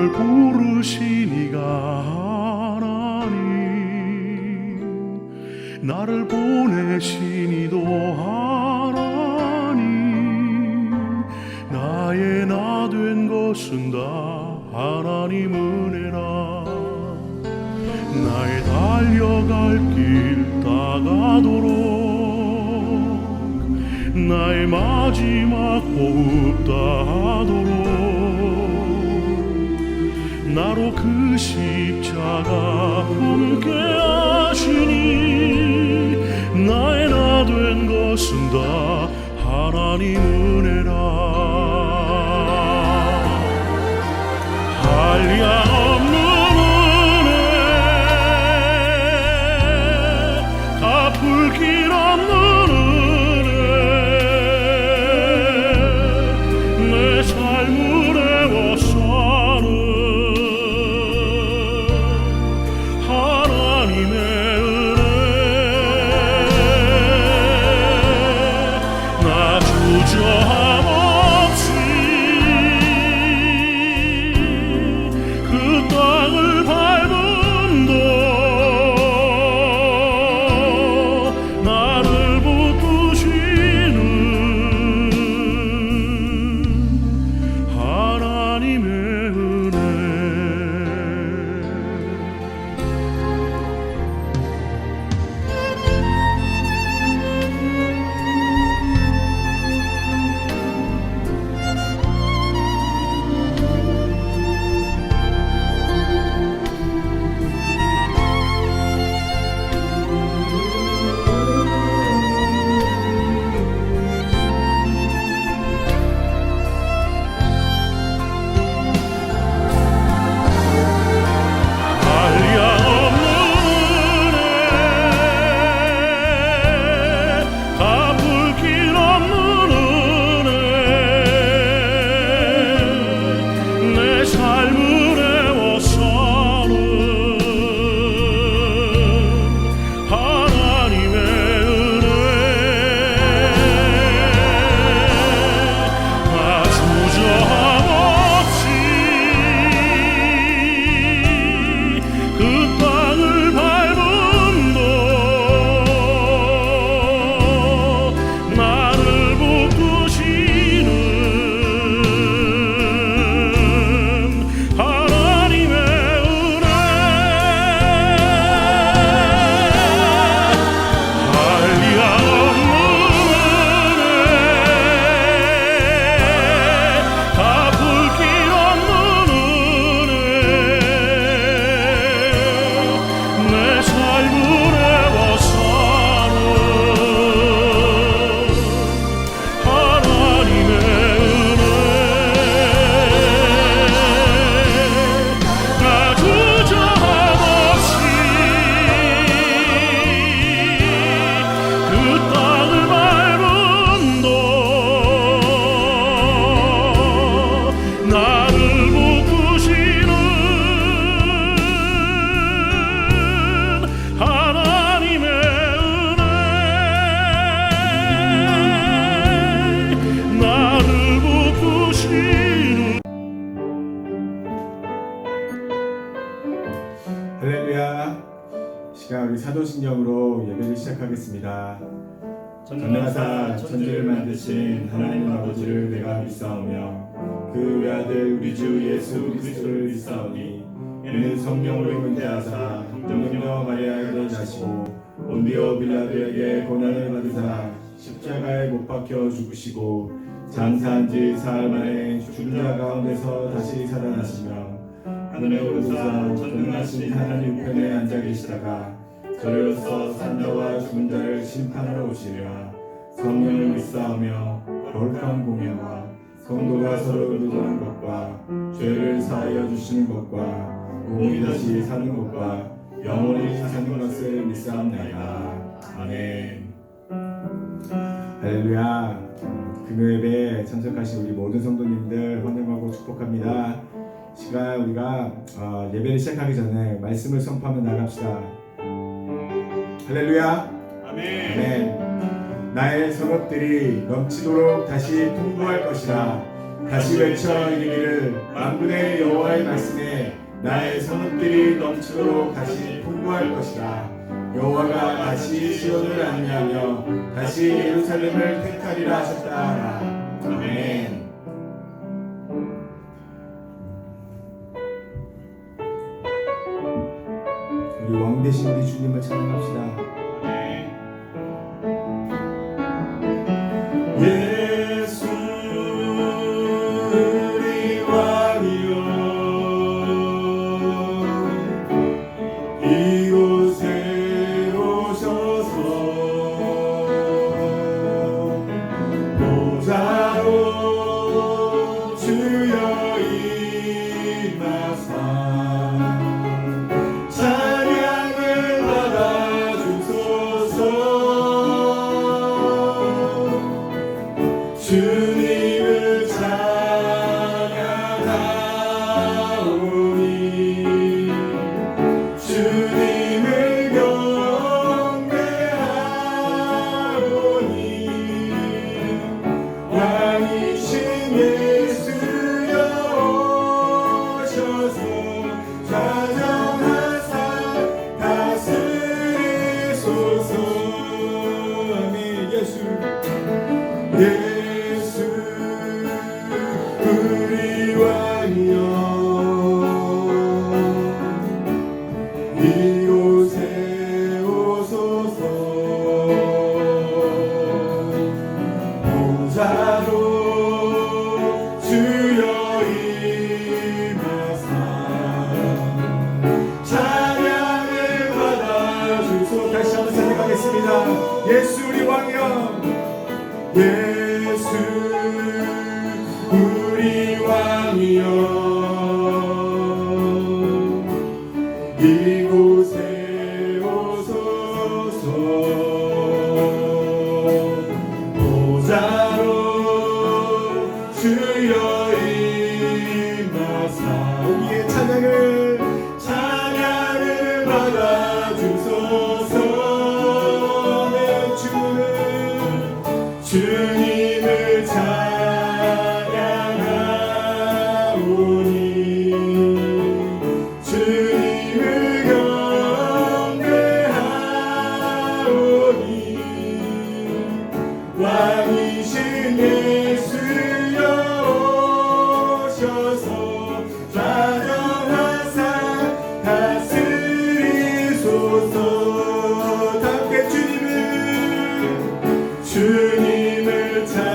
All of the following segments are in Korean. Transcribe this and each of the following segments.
나를 부르신 이가 하나님, 나를 보내신 이도 하나님, 나의 나 된 것은 다 하나님 은혜라. 나의 달려갈 길 다가도록 나의 마지막 호흡 다하도록 나로 그 십자가 함께 하시니 나의 나 된 것은 다 하나님 은혜라. 한량 없는 은혜, 갚을 길 없는 은혜, 내 삶을 애워싸는 하나님의 은혜. 나 주저함 없이 그 땅을 밟음도 나를 붙드시는 하나님의 은혜. 한량 없는 은혜, 갚을 길 없는 은혜, 내 삶을 애워싸는 하나님의 은혜. 나 주저함 없이 그 땅을 밟음도 나를 붙드시는 하나님의 은혜. 한량 없는 은혜, 갚을 길 없는 은혜, 내 삶을 애워싸는 하나님의 은혜. 나 주저함 없이 그 땅을 밟음도 나를 붙드시는 하나님의 은혜. 나를 붙드시는. 할렐루야. 시간 우리 사도신경으로 예배를 시작하겠습니다. 전능하사 천지를 만드신 하나님 아버지를 내가 믿사오며 그 외아들 우리 주 예수 그리스도를 믿사오니 이는 성령으로 은혜하사 영녀 마리아에게 자시고 본디오 빌라도에게 고난을 받으사 십자가에 못 박혀 죽으시고 장사한 지 사흘 만에 죽은 자 가운데서 다시 살아나시며 하늘에 오르사 전능하신 하나님 편에 앉아 계시다가 저리로서 산자와 죽은 자를 심판하러 오시리라. 성령을 믿사오며 거룩한 공예와 성도가 서로 의도하는 것과 죄를 사하여 주시는 것과 공이 다시 사는 것과 영원히 사는 것을 믿사옵나이다. 아멘. 할렐루야. 금요예배에 참석하신 우리 모든 성도님들 환영하고 축복합니다. 시간 우리가 예배를 시작하기 전에 말씀을 선포하며 나갑시다. 할렐루야. 아멘. 아멘. 나의 성읍들이 넘치도록 다시 풍부할 것이라. 다시 외쳐 이르기를 만군의 여호와의 말씀에 나의 성읍들이 넘치도록 다시 풍부할 것이다. 여호와가 다시 시온을 안위하며 다시 예루살렘을 택하리라 하셨다. 아멘. 우리 왕 대신 우리 주님을 찬양합시다. 예수 우리 왕이여 이곳에 오셔서 보좌로 주여 임하사 찬양을 받아주소서. 주님을 찬양하오니 주님을 경배하오니 왕이신 예수여 오셔서 좌정하사 다스리소서. 아멘. 예수 우리 왕이여 이곳에 오소서. 보좌로 주여 임하사 찬양을 받아주소. 다시 한번 찬양하겠습니다. 예수 우리 왕이여 예수 우리 왕이여 이곳에 오소서. 보좌로 주여 임하사 우리의 찬양을 받아주소서. 내 주님을 찬양하오니 주님을 경배하오니 왕이신 예수여 오셔서 좌정하사 다스리소서. 함께 주님을 찬양하오니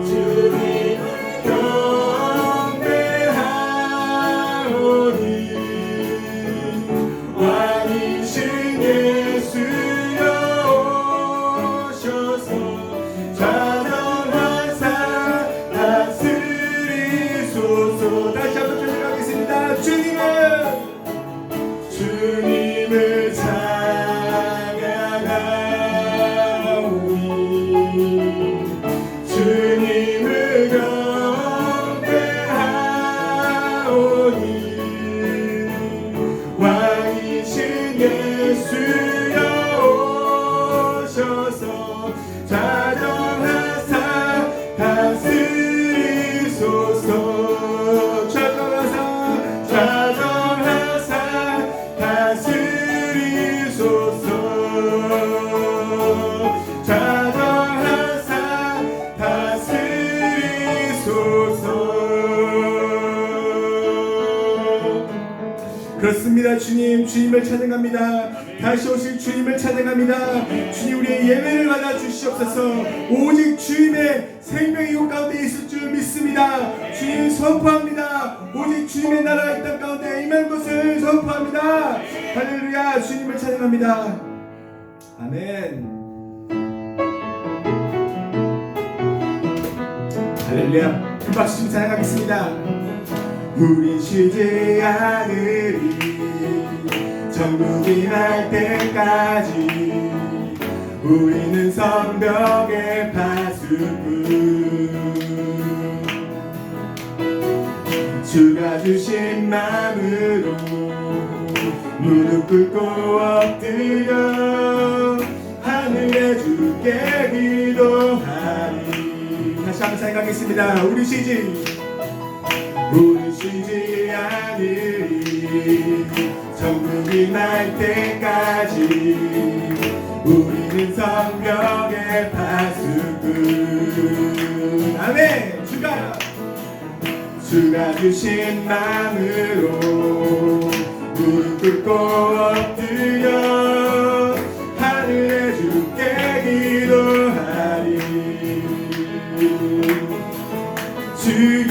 주님을 경배하오니 왕이신 예수여 오셔서 좌정하사 다스리소서. 다시 한번 찬양하겠습니다. 주님을 찬양하오니 주님을 경배하오니 왕이신 예수여 오셔서 좌정하사 다스리소서. 좌정하사 다스리소서. 좌정하사 다스리소서. 그렇습니다. 주님을 찬양합니다. 다시 오실 주님을 찬양합니다. 주님 우리의 예배를 받아 주시옵소서. 오직 주님의 생명이 이곳 가운데 있을 줄 믿습니다. 주님 선포합니다. 오직 주님의 나라가 이 땅 가운데 임할 것을 선포합니다. 할렐루야. 주님을 찬양합니다. 아멘. 할렐루야. 큰 박수 좀 찬양하겠습니다. 우리 쉬지 않으리 천국이 날 때까지 우리는 성벽의 파수꾼 주가 주신 마음으로 무릎 꿇고 엎드려 하늘의 주께 주께 기도하리. 다시 한번 생각하겠습니다. 우리 쉬지 않으리. 천국이 날 때까지 우리는 성벽의 파수꾼. 아멘. 주가 주신 마음으로 무릎 꿇고 엎드려 하늘에 주께 기도하리. 주의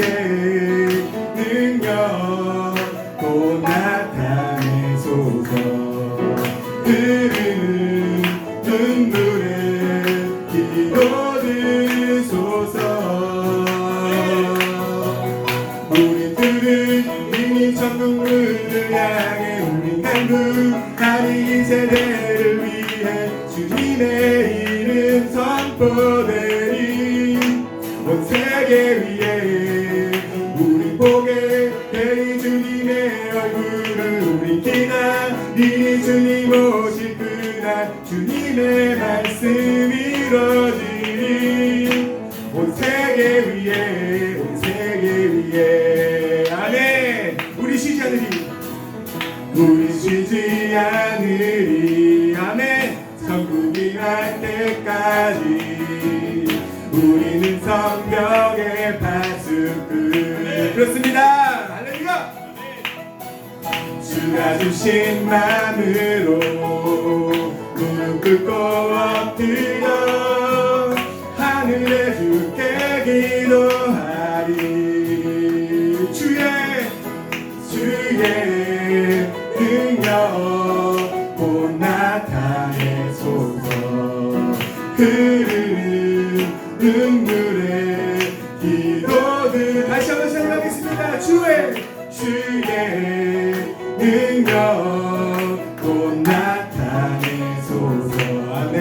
능력 곧 나타내소서. 흐르는 눈물에 기도 드소서. 우리들은 이미 천국 문을 향해 우린 간구하니 이 세대를 위해 주님의 이름 선포되리. 온 세계 위에 우리 보게 되리 주님의 얼굴을. 우리 기다리니 주님 오실 그날 주님의 말씀이 이루어지리. 온 세계 위에 온 세계 위에. 아멘. 우리 쉬지 않으리. 우리 쉬지 않으리. 아멘. 천국이 갈 때까지 우리는 성벽의 파수꾼. 그렇습니다. 할렐루야. 주가 주신 마음으로 무릎 꿇고 엎드려 하늘에 주께 기도하리. 주의 능력 곧 나타내소서. 흐르는 눈물에 기도들. 다시 한번 생각하겠습니다. 주의 능력 곧 나타내소서. 아멘.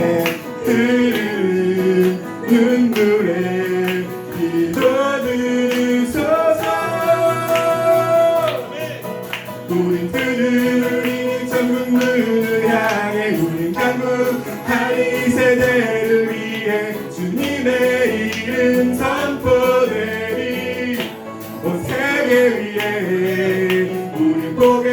흐르는 눈물에 기도 드소서. 우린 들으니 천국 문을 향해 우린 간구하리. 세대를 위해 주님의 이름 선포되리. 온 세계 위에 우린 보게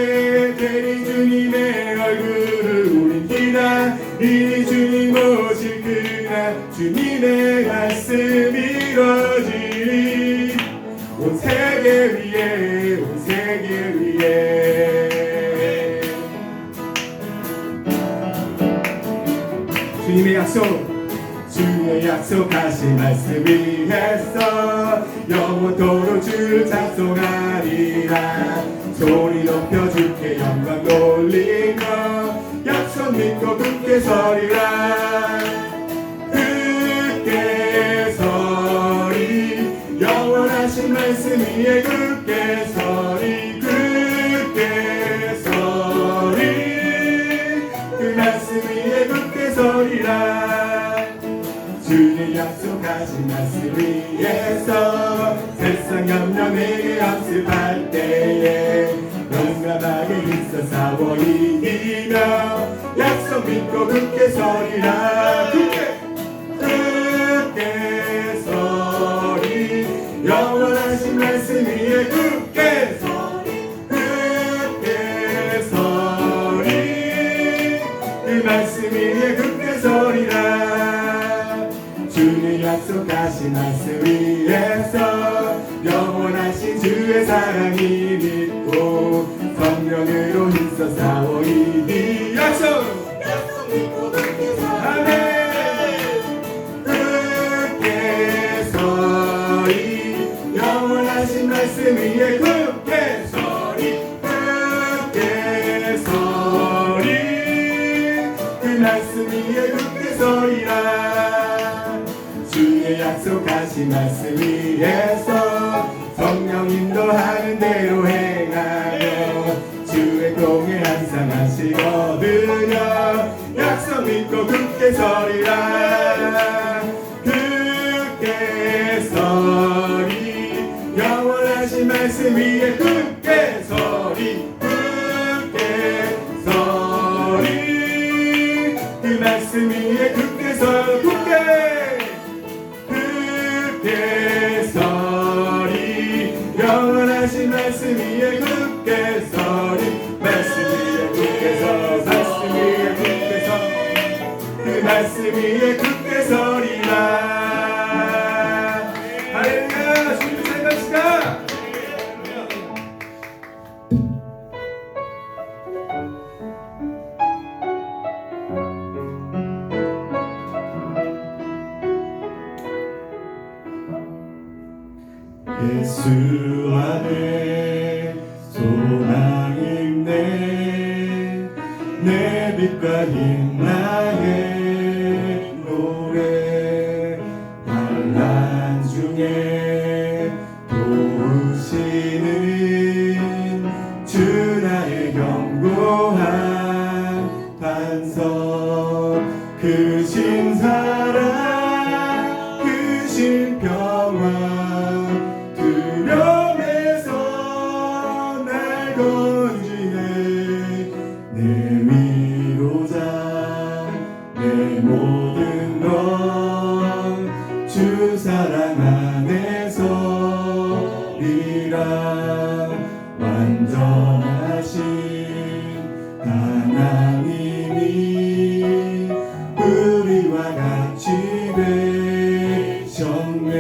되리 주님의 얼굴을. 우린 기다리니 주님 오실 그날 주님의 말씀이 이루어지리. 온 세계 위에 온 세계 위에. 주님의 약속하신 말씀 위에서 영원토록 주를 찬송하리라. 소리 높여 주께 영광 돌리며 약속 믿고 굳게 서리라. 굳게 서리. 영원하신 말씀 위에 굳게 서리. 굳게 서리. 그 말씀 위에 굳게 서리라. 주님 약속하신 말씀 위에서 세상 염려 내게 연습할 때에 용감하게 있어 싸워 이기며 약속 믿고 굳게 서리라. 굳게 서리. 영원하신 말씀 위에 굳게 서리. 굳게 서리. 그 말씀 위에 굳게 서리라. 주님 약속하신 말씀 위에서 영원하신 주의 사랑이 믿고 성령으로 힘써 싸워 이기. 약속 믿고 굳게 서리. 아멘. 굳게 서리. 영원하신 말씀 위에 굳게 서리. 굳게 서리. 그 말씀 위에 굳게 서리라. 주의 약속하신 말씀 위에서 성령 인도하는 대로 행하며 주의 공에 항상 하시거든요. 약속 믿고 굳게 서리라. 굳게 서리. 영원하신 말씀 위에 굳게 서리. 굳게 서리. 그 말씀 위에 굳게 서. 굳게 위에 굳게 서리 말씀 위에 굳게 서 말씀 위에 굳게 서그 말씀 위에 굳게 서리라. 할렐루야. 주님 생각합시다. 예수 안에 소망 있네 내 빛과 힘 나의 노래 환난 중에 도우시는 주 나의 견고한 반석 크신 사랑 크신 평화 두려움에서 날 건지네 내 위로자 내 모든 것 주 사랑 안에서리라. 완전하신 하나님이 우리와 같이 되셨네.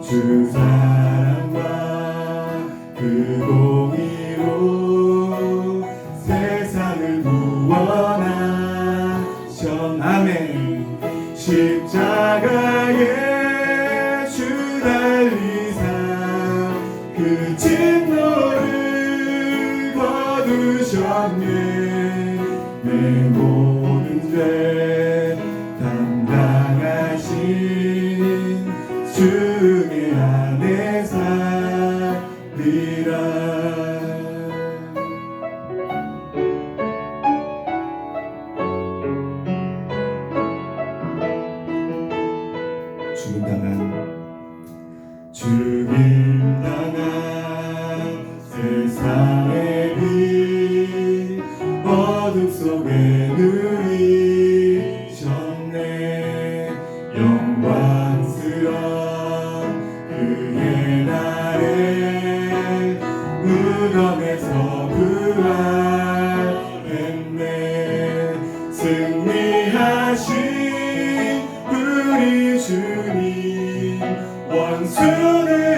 주 사랑과 그 공의로 세상을 구원하셨. 아멘. 십자가에 주 달리사 그 진노를 거두셨네. 내 모든 죄 담당하신 주의 안에 살리라. 죽임당한 세상의 빛 어둠 속에 누이셨네. 영광스러운 그의 날에 무덤에서 부활했네. 승리하신 우리 주님 원수들을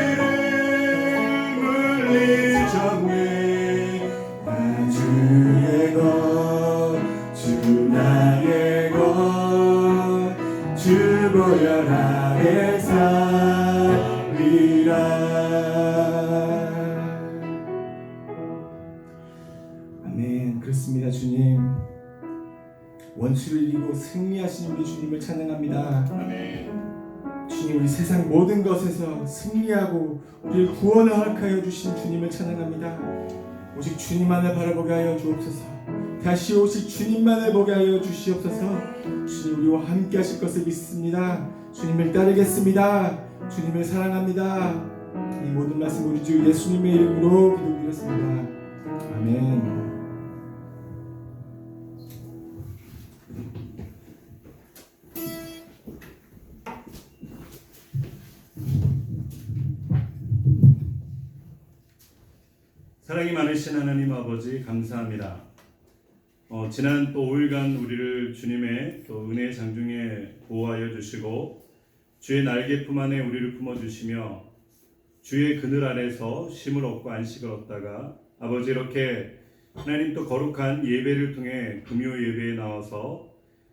물리셨네. 나 주의 것 주 나의 것 주 보혈 아래 살리라. 아멘. 그렇습니다. 주님 원수를 이기고 승리하신 우리 주님을 찬양합니다. 아멘. 주님, 우리 세상 모든 것에서 승리하고 우리를 구원을 허락하여 주신 주님을 찬양합니다. 오직 주님만을 바라보게 하여 주옵소서. 다시 오실 주님만을 보게 하여 주시옵소서. 주님, 우리와 함께 하실 것을 믿습니다. 주님을 따르겠습니다. 주님을 사랑합니다. 이 모든 말씀 우리 주 예수님의 이름으로 기도드렸습니다. 아멘. 사랑이 많으신 하나님 아버지 감사합니다. 지난 또 5일간 우리를 주님의 또 은혜의 장중에 보호하여 주시고 주의 날개 품 안에 우리를 품어주시며 주의 그늘 아래서 쉼을 얻고 안식을 얻다가 아버지 이렇게 하나님 또 거룩한 예배를 통해 금요 예배에 나와서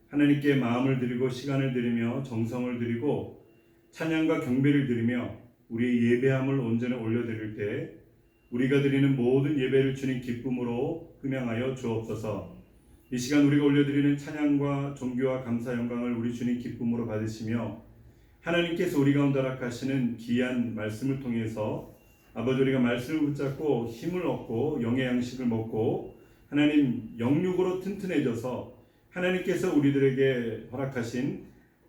하나님께 마음을 드리고 시간을 드리며 정성을 드리고 찬양과 경배를 드리며 우리의 예배함을 온전히 올려드릴 때 우리가 드리는 모든 예배를 주님 기쁨으로 흠양하여 주옵소서. 이 시간 우리가 올려드리는 찬양과 존귀와 감사 영광을 우리 주님 기쁨으로 받으시며 하나님께서 우리 가운데 허락하시는 귀한 말씀을 통해서 아버지 우리가 말씀을 붙잡고 힘을 얻고 영의 양식을 먹고 하나님 영육으로 튼튼해져서 하나님께서 우리들에게 허락하신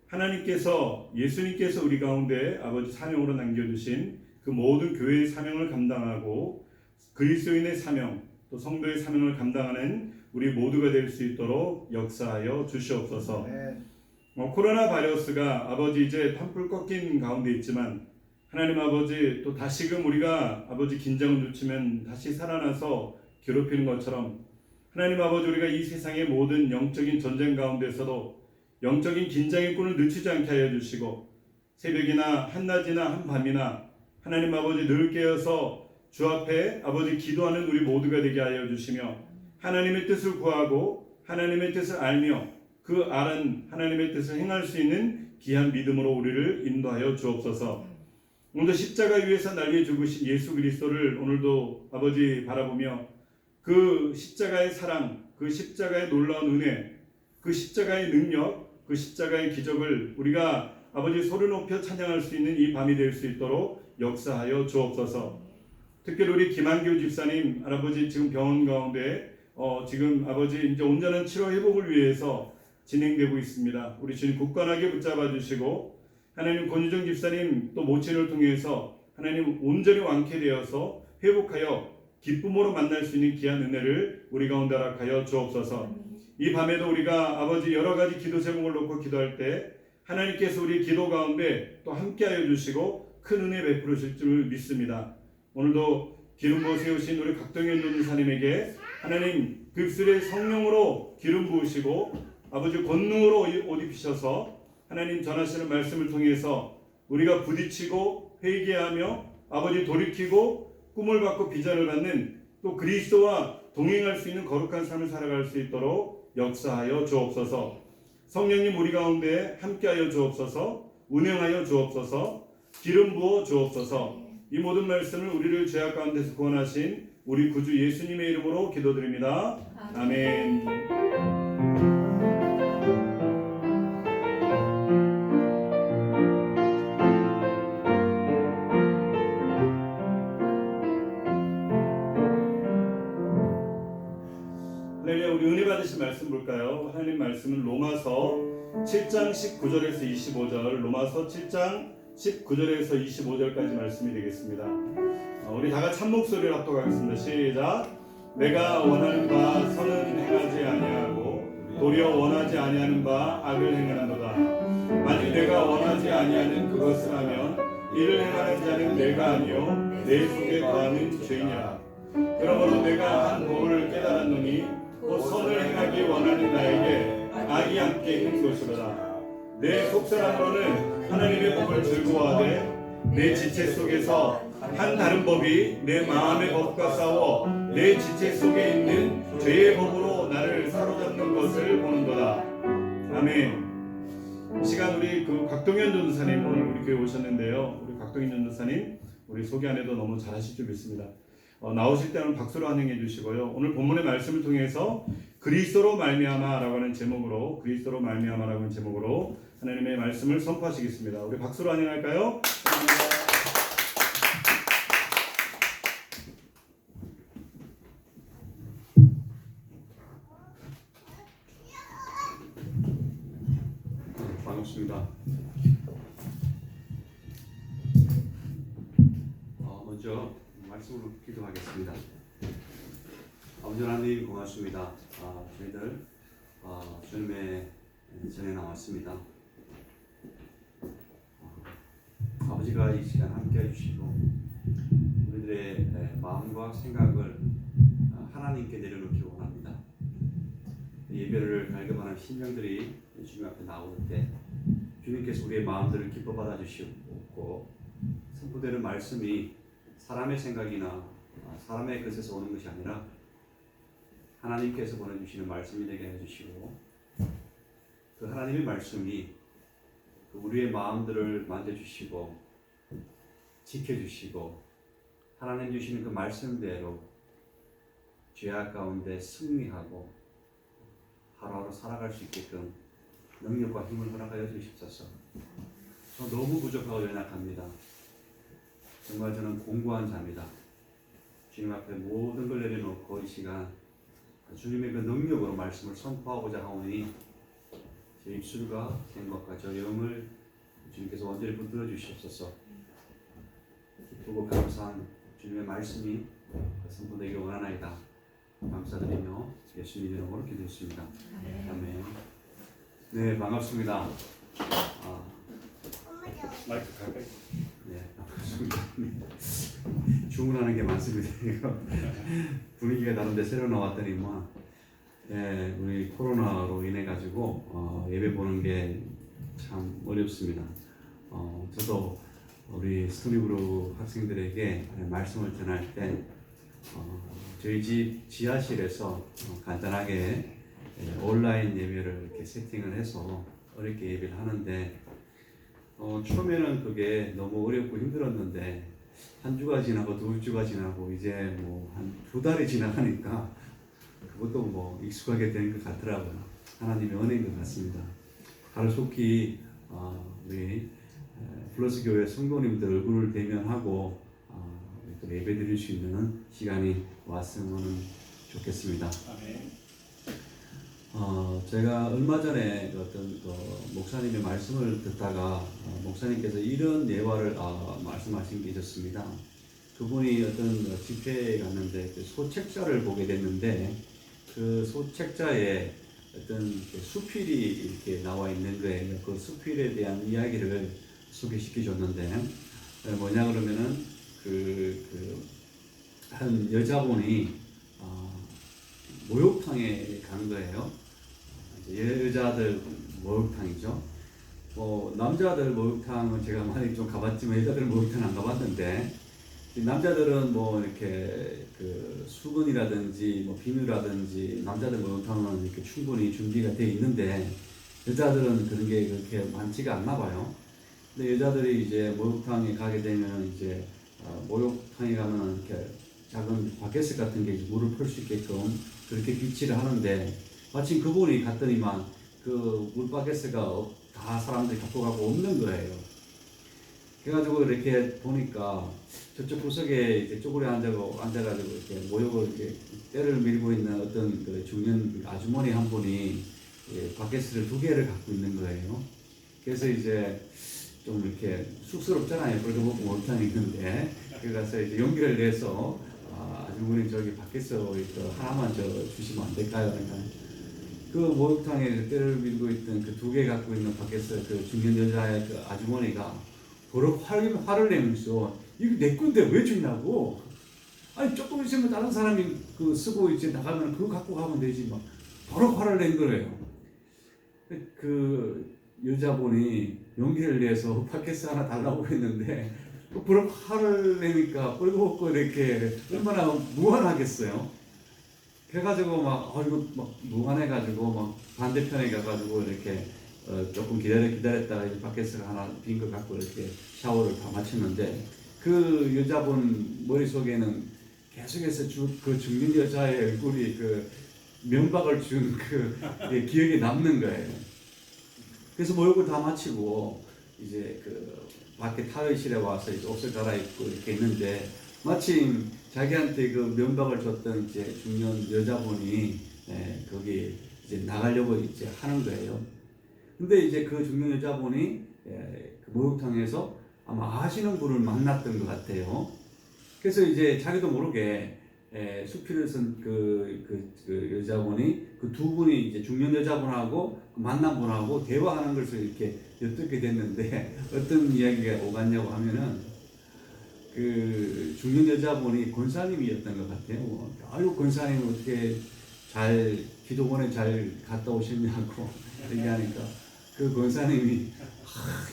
하나님께서 예수님께서 우리 가운데 아버지 사명으로 남겨주신 그 모든 교회의 사명을 감당하고 그리스도인의 사명 또 성도의 사명을 감당하는 우리 모두가 될 수 있도록 역사하여 주시옵소서. 코로나 바이러스가 아버지 이제 판불 꺾인 가운데 있지만 하나님 아버지 또 다시금 우리가 아버지 긴장을 늦추면 다시 살아나서 괴롭히는 것처럼 하나님 아버지 우리가 이 세상의 모든 영적인 전쟁 가운데서도 영적인 긴장의 끈을 늦추지 않게 하여 주시고 새벽이나 한낮이나 한밤이나 하나님 아버지 늘 깨어서 주 앞에 아버지 기도하는 우리 모두가 되게 하여 주시며 하나님의 뜻을 구하고 하나님의 뜻을 알며 그 아는 하나님의 뜻을 행할 수 있는 귀한 믿음으로 우리를 인도하여 주옵소서. 오늘도 십자가 위에서 날려 죽으신 예수 그리스도를 오늘도 아버지 바라보며 그 십자가의 사랑, 그 십자가의 놀라운 은혜, 그 십자가의 능력, 그 십자가의 기적을 우리가 아버지 소리 높여 찬양할 수 있는 이 밤이 될 수 있도록 역사하여 주옵소서. 특별히 우리 김한규 집사님 할아버지 지금 병원 가운데 지금 아버지 이제 온전한 치료 회복을 위해서 진행되고 있습니다. 우리 주님 굳건하게 붙잡아 주시고 하나님 권유정 집사님 또 모친을 통해서 하나님 온전히 완쾌되어서 회복하여 기쁨으로 만날 수 있는 귀한 은혜를 우리 가운데 허락하여 주옵소서. 이 밤에도 우리가 아버지 여러 가지 기도 제목을 놓고 기도할 때 하나님께서 우리 기도 가운데 또 함께하여 주시고 큰 은혜 베풀으실 줄 믿습니다. 오늘도 기름 부어 세우신 우리 각동현 전도사님에게 하나님 그 입술에 성령으로 기름 부으시고 아버지 권능으로 옷 입히셔서 하나님 전하시는 말씀을 통해서 우리가 부딪히고 회개하며 아버지 돌이키고 꿈을 받고 비전을 받는 또 그리스도와 동행할 수 있는 거룩한 삶을 살아갈 수 있도록 역사하여 주옵소서. 성령님 우리 가운데 함께하여 주옵소서. 운행하여 주옵소서. 기름 부어 주옵소서. 이 모든 말씀을 우리를 죄악 가운데서 구원하신 우리 구주 예수님의 이름으로 기도드립니다. 아멘. 우리 은혜 받으신 말씀 볼까요? 하나님 말씀은 로마서 7장 19절에서 25절, 로마서 7장 19절에서 25절까지 말씀이 되겠습니다. 우리 다 같이 한 목소리로 합독하겠습니다. 시작. 내가 원하는 바 선은 행하지 아니하고 도리어 원하지 아니하는 바 악을 행하는도다. 만일 내가 원하지 아니하는 그것을 하면 이를 행하는 자는 내가 아니요 내 속에 거하는 죄이니라. 그러므로 내가 한 법을 깨달았노니 곧 선을 행하기 원하는 나에게 악이 함께 있는 것이로다. 내 속사람으로는 하나님의 법을 즐거워하되 내 지체 속에서 한 다른 법이 내 마음의 법과 싸워 내 지체 속에 있는 죄의 법으로 나를 사로잡는 것을 보는도다. 아멘. 이 시간 우리 각동현 전도사님 오늘 우리 교회 오셨는데요. 우리 각동현 전도사님 우리 소개 안 해도 너무 잘하실 줄 믿습니다. 나오실 때는 박수로 환영해 주시고요. 오늘 본문의 말씀을 통해서 그리스도로 말미암아라고 하는 제목으로 하나님의 말씀을 선포하시겠습니다. 우리 박수로 환영할까요? 반갑습니다. 먼저 말씀으로 기도하겠습니다. 아버지 하나님 고맙습니다. 저희들 주님의 전에 나왔습니다. 아버지가 이 시간 함께 해주시고 우리들의 마음과 생각을 하나님께 내려놓기 원합니다. 예배를 갈급하는 심령들이 주님 앞에 나올 때 주님께서 우리의 마음들을 기뻐 받아주시고 선포되는 말씀이 사람의 생각이나 사람의 것에서 오는 것이 아니라 하나님께서 보내주시는 말씀이 되게 해주시고 그 하나님의 말씀이 우리의 마음들을 만져주시고 지켜주시고 하나님 주시는 그 말씀대로 죄악 가운데 승리하고 하루하루 살아갈 수 있게끔 능력과 힘을 허락하여 주십소서. 저 너무 부족하고 연약합니다. 정말 저는 공고한 자입니다. 주님 앞에 모든 걸 내려놓고 이 시간 주님의 그 능력으로 말씀을 선포하고자 하오니 제 입술과 생각과 저 영을 주님께서 온전히 붙들어 주시옵소서. 기쁘고 감사한 주님의 말씀이 선포되기 원하나이다. 감사드리며 예수님 이름으로 기도했습니다. 아멘. 네, 반갑습니다. 마이크 가까이. 네, 반갑습니다. 주문하는 게 많습니다. 분위기가 다른데 새로 나왔더니 우리 코로나로 인해 가지고 예배 보는 게 참 어렵습니다. 저도 우리 스토리브루 학생들에게 말씀을 전할 때 저희 집 지하실에서 간단하게 온라인 예배를 이렇게 세팅을 해서 어렵게 예배를 하는데 처음에는 그게 너무 어렵고 힘들었는데 한 주가 지나고 두 주가 지나고 이제 한 두 달이 지나가니까 그것도 익숙하게 된 것 같더라고요. 하나님의 은혜인 것 같습니다. 가로속히 우리 플러스 교회 성도님들 얼굴을 대면하고 또 예배 드릴 수 있는 시간이 왔으면 좋겠습니다. 아멘. 제가 얼마 전에 어떤 목사님의 말씀을 듣다가 목사님께서 이런 예화를 말씀하신 게 있었습니다. 그분이 어떤 집회에 갔는데 그 소책자를 보게 됐는데 그 소책자에 어떤 수필이 이렇게 나와 있는 거예요. 그 수필에 대한 이야기를 소개시켜 줬는데 뭐냐 그러면은 한 여자분이 목욕탕에 간 거예요. 여자들 목욕탕이죠. 남자들 목욕탕은 제가 많이 좀 가봤지만 여자들 목욕탕은 안 가봤는데 남자들은 이렇게 수건이라든지 비누라든지 남자들 목욕탕은 이렇게 충분히 준비가 돼 있는데 여자들은 그런 게 그렇게 많지가 않나 봐요. 근데 여자들이 이제 목욕탕에 가게 되면 이제 목욕탕에 가면 이렇게 작은 바켓 같은 게 물을 풀 수 있게끔 그렇게 비치를 하는데 마침 그분이 갔더니만 그 물바켓가 다 사람들이 갖고 가고 없는 거예요. 그래가지고 이렇게 보니까 저쪽 구석에 이제 쪼그려 앉아가지고 이렇게 모욕을 이렇게 때를 밀고 있는 어떤 그 중년 아주머니 한 분이 바켓을 2개를 갖고 있는 거예요. 그래서 이제 좀 이렇게 쑥스럽잖아요. 그래도 목욕탕에 있는데 그래서 이제 용기를 내서 아주머니 저기 바켓을 하나만 주시면 안 될까요? 그러니까 그 목욕탕에 때를 밀고 있던 그 2개 갖고 있는 바켓을 그 중년 여자의 그 아주머니가 버럭 화를 내면서 이거 내 건데 왜 주냐고. 아니 조금 있으면 다른 사람이 쓰고 이제 나가면 그거 갖고 가면 되지 버럭 화를 낸 거예요. 그 여자분이 용기를 내서 바켓 하나 달라고 했는데 버럭 화를 내니까 뻘겋고 이렇게 얼마나 무한하겠어요. 그래가지고 이거 무한해가지고 반대편에 가가지고 이렇게 조금 기다렸다가 이제 바켓을 하나 빈 거 갖고 이렇게 샤워를 다 마쳤는데 그 여자분 머릿속에는 계속해서 그 중년 여자의 얼굴이 그 면박을 준 기억이 남는 거예요. 그래서 목욕을 다 마치고 이제 밖에 타의실에 와서 이제 옷을 갈아입고 이렇게 있는데 마침 자기한테 그 면박을 줬던 이제 중년 여자분이 거기 이제 나가려고 이제 하는 거예요. 근데 이제 그 중년 여자분이 그 목욕탕에서 아마 아시는 분을 만났던 것 같아요. 그래서 이제 자기도 모르게 수필을 쓴 그 여자분이 그 2분이 이제 중년 여자분하고 만난 분하고 대화하는 것을 이렇게 엿듣게 됐는데 어떤 이야기가 오갔냐고 하면은 그 중년 여자분이 권사님이었던 것 같아요. 아유 권사님 어떻게 기도원에 잘 갔다 오셨냐고 얘기하니까 그 권사님이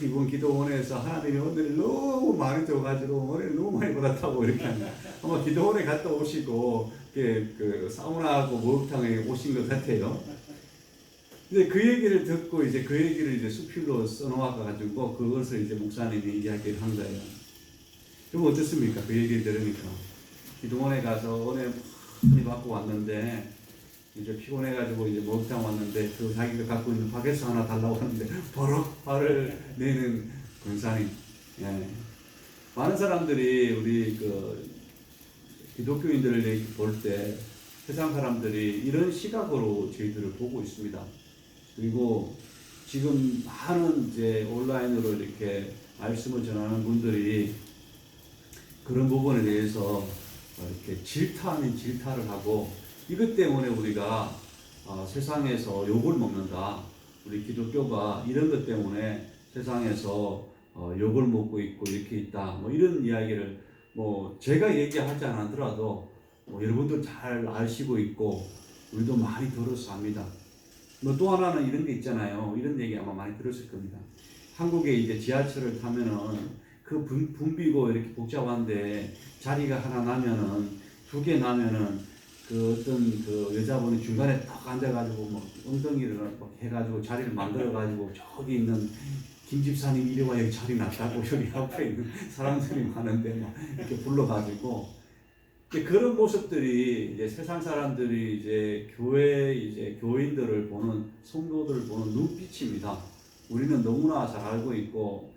이번 기도원에서 하나님이 오늘 너무 많이 줘가지고 은혜를 너무 많이 받았다고 이렇게 하니까 아마 기도원에 갔다 오시고 그 사우나하고 목욕탕에 오신 것 같아요. 근데 그 얘기를 듣고 이제 그 얘기를 이제 수필로 써놓아가지고 그것을 이제 목사님이 이야기를 한 거예요. 그럼 어떻습니까? 그 얘기를 들으니까 기도원에 가서 은혜 많이 받고 왔는데 이제 피곤해가지고 이제 목욕탕 왔는데 그 자기가 갖고 있는 바켓 하나 달라고 하는데 버럭 화를 내는 권사님. 많은 사람들이 우리 기독교인들을 볼 때 세상 사람들이 이런 시각으로 저희들을 보고 있습니다. 그리고 지금 많은 이제 온라인으로 이렇게 말씀을 전하는 분들이 그런 부분에 대해서 이렇게 질타 아닌 질타를 하고 이것 때문에 우리가 세상에서 욕을 먹는다. 우리 기독교가 이런 것 때문에 세상에서 욕을 먹고 있고 이렇게 있다. 이런 이야기를 뭐 제가 얘기하지 않더라도 뭐 여러분들 잘 아시고 있고 우리도 많이 들어서 합니다. 뭐 또 하나는 이런 게 있잖아요. 이런 얘기 아마 많이 들었을 겁니다. 한국에 이제 지하철을 타면은 그 붐비고 이렇게 복잡한데 자리가 하나 나면은 두 개 나면은 그 어떤 그 여자분이 중간에 딱 앉아가지고 뭐 엉덩이를 막 해가지고 자리를 만들어가지고 저기 있는 김 집사님 이리 와 여기 자리 났다고 여기 앞에 있는 사람들이 많은데 막 이렇게 불러가지고 그런 모습들이 이제 세상 사람들이 이제 교인들을 보는 성도들을 보는 눈빛입니다. 우리는 너무나 잘 알고 있고